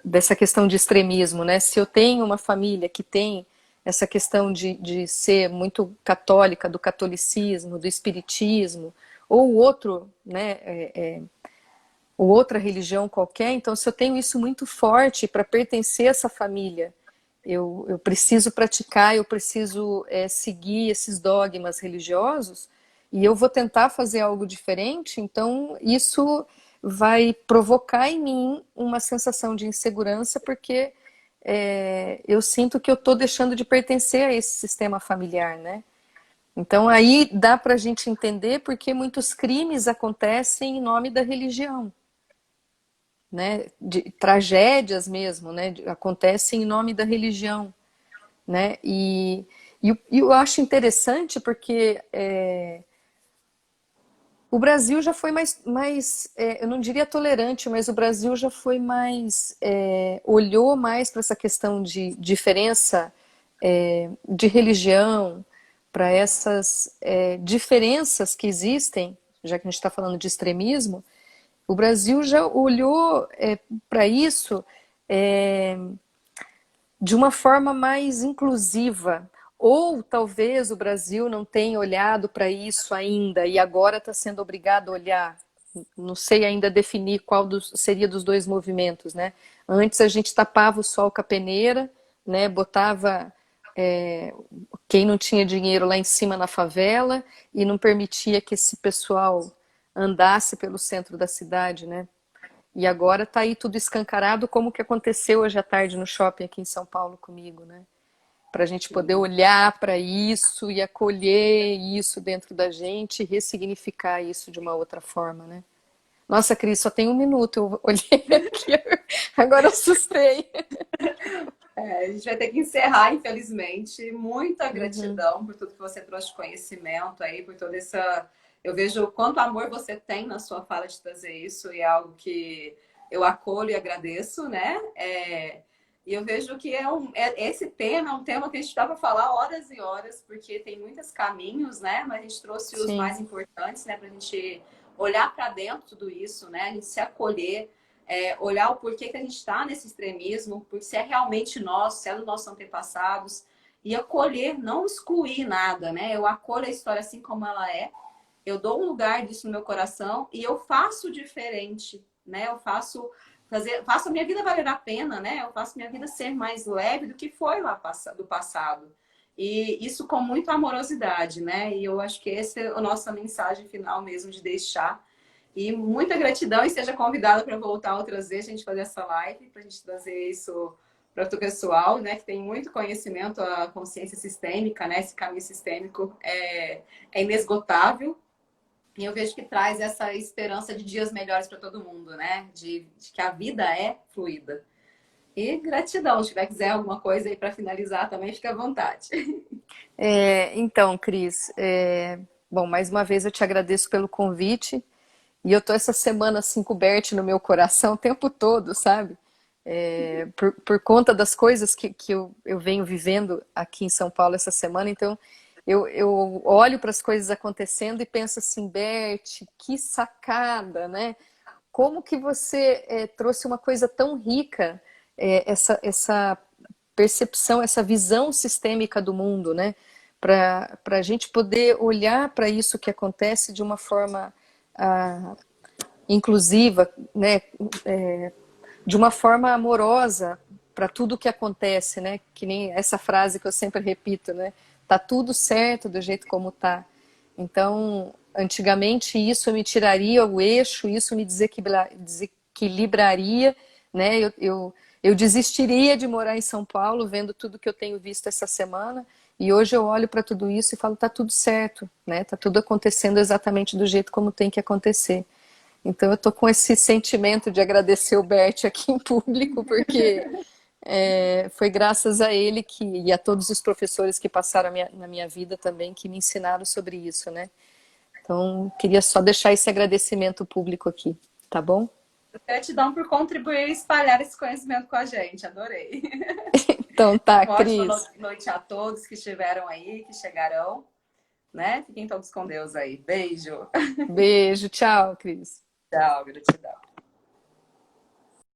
dessa questão de extremismo, né? Se eu tenho uma família que tem essa questão de ser muito católica, do catolicismo, do espiritismo, ou outro, né, ou outra religião qualquer, então se eu tenho isso muito forte para pertencer a essa família, eu preciso praticar, eu preciso seguir esses dogmas religiosos, e eu vou tentar fazer algo diferente, então isso vai provocar em mim uma sensação de insegurança, porque eu sinto que eu estou deixando de pertencer a esse sistema familiar, né? Então aí dá para a gente entender porque muitos crimes acontecem em nome da religião, né? De tragédias mesmo, né? Acontecem em nome da religião, né? E eu acho interessante porque o Brasil já foi mais eu não diria tolerante, mas o Brasil já foi mais, olhou mais para essa questão de diferença de religião, para essas diferenças que existem, já que a gente está falando de extremismo, o Brasil já olhou para isso de uma forma mais inclusiva. Ou talvez o Brasil não tenha olhado para isso ainda e agora está sendo obrigado a olhar. Não sei ainda definir qual seria dos dois movimentos, né? Antes a gente tapava o sol com a peneira, né? Botava quem não tinha dinheiro lá em cima na favela e não permitia que esse pessoal andasse pelo centro da cidade, né? E agora está aí tudo escancarado, como que aconteceu hoje à tarde no shopping aqui em São Paulo comigo, né? Para a gente poder olhar para isso e acolher isso dentro da gente e ressignificar isso de uma outra forma, né? Nossa, Cris, só tem um minuto, eu olhei aqui, agora eu assustei. A gente vai ter que encerrar, infelizmente. Muita gratidão por tudo que você trouxe de conhecimento aí, por toda essa... Eu vejo o quanto amor você tem na sua fala de trazer isso, e é algo que eu acolho e agradeço, né? E eu vejo que esse tema é um tema que a gente dá para falar horas e horas, porque tem muitos caminhos, né? Mas a gente trouxe os mais importantes, né? Para a gente olhar para dentro de tudo isso, né? A gente se acolher, olhar o porquê que a gente está nesse extremismo, porque se é realmente nosso, se é dos nossos antepassados, e acolher, não excluir nada, né? Eu acolho a história assim como ela é, eu dou um lugar disso no meu coração e eu faço diferente, né? Eu faço a minha vida valer a pena, né? Eu faço minha vida ser mais leve do que foi lá do passado. E isso com muita amorosidade, né? E eu acho que essa é a nossa mensagem final mesmo, de deixar. E muita gratidão, e seja convidada para voltar outras vezes, a gente fazer essa live, para a gente trazer isso para o pessoal, né? Que tem muito conhecimento, a consciência sistêmica, né? Esse caminho sistêmico é inesgotável. E eu vejo que traz essa esperança de dias melhores para todo mundo, né? De que a vida é fluida. E gratidão. Se quiser alguma coisa aí para finalizar também, fica à vontade. Então, Cris, bom, mais uma vez eu te agradeço pelo convite. E eu tô essa semana assim com o Bert no meu coração o tempo todo, sabe? Por conta das coisas que eu venho vivendo aqui em São Paulo essa semana, então eu olho para as coisas acontecendo e penso assim, Bert, que sacada, né? Como que você trouxe uma coisa tão rica, essa percepção, essa visão sistêmica do mundo, né? Para a gente poder olhar para isso que acontece de uma forma inclusiva, né? De uma forma amorosa para tudo que acontece, né? Que nem essa frase que eu sempre repito, né? Tá tudo certo do jeito como tá. Então, antigamente isso me tiraria o eixo, isso me desequilibraria, né? Eu desistiria de morar em São Paulo, vendo tudo que eu tenho visto essa semana, e hoje eu olho para tudo isso e falo, tá tudo certo, né? Tá tudo acontecendo exatamente do jeito como tem que acontecer. Então eu tô com esse sentimento de agradecer o Bert aqui em público, porque foi graças a ele e a todos os professores que passaram na minha vida também, que me ensinaram sobre isso, né? Então, queria só deixar esse agradecimento público aqui, tá bom? Gratidão por contribuir e espalhar esse conhecimento com a gente, adorei. Então tá, Uma Cris. ótima noite a todos que estiveram aí, que chegarão. né? Fiquem todos com Deus aí. Beijo. Beijo, tchau, Cris. Tchau, gratidão.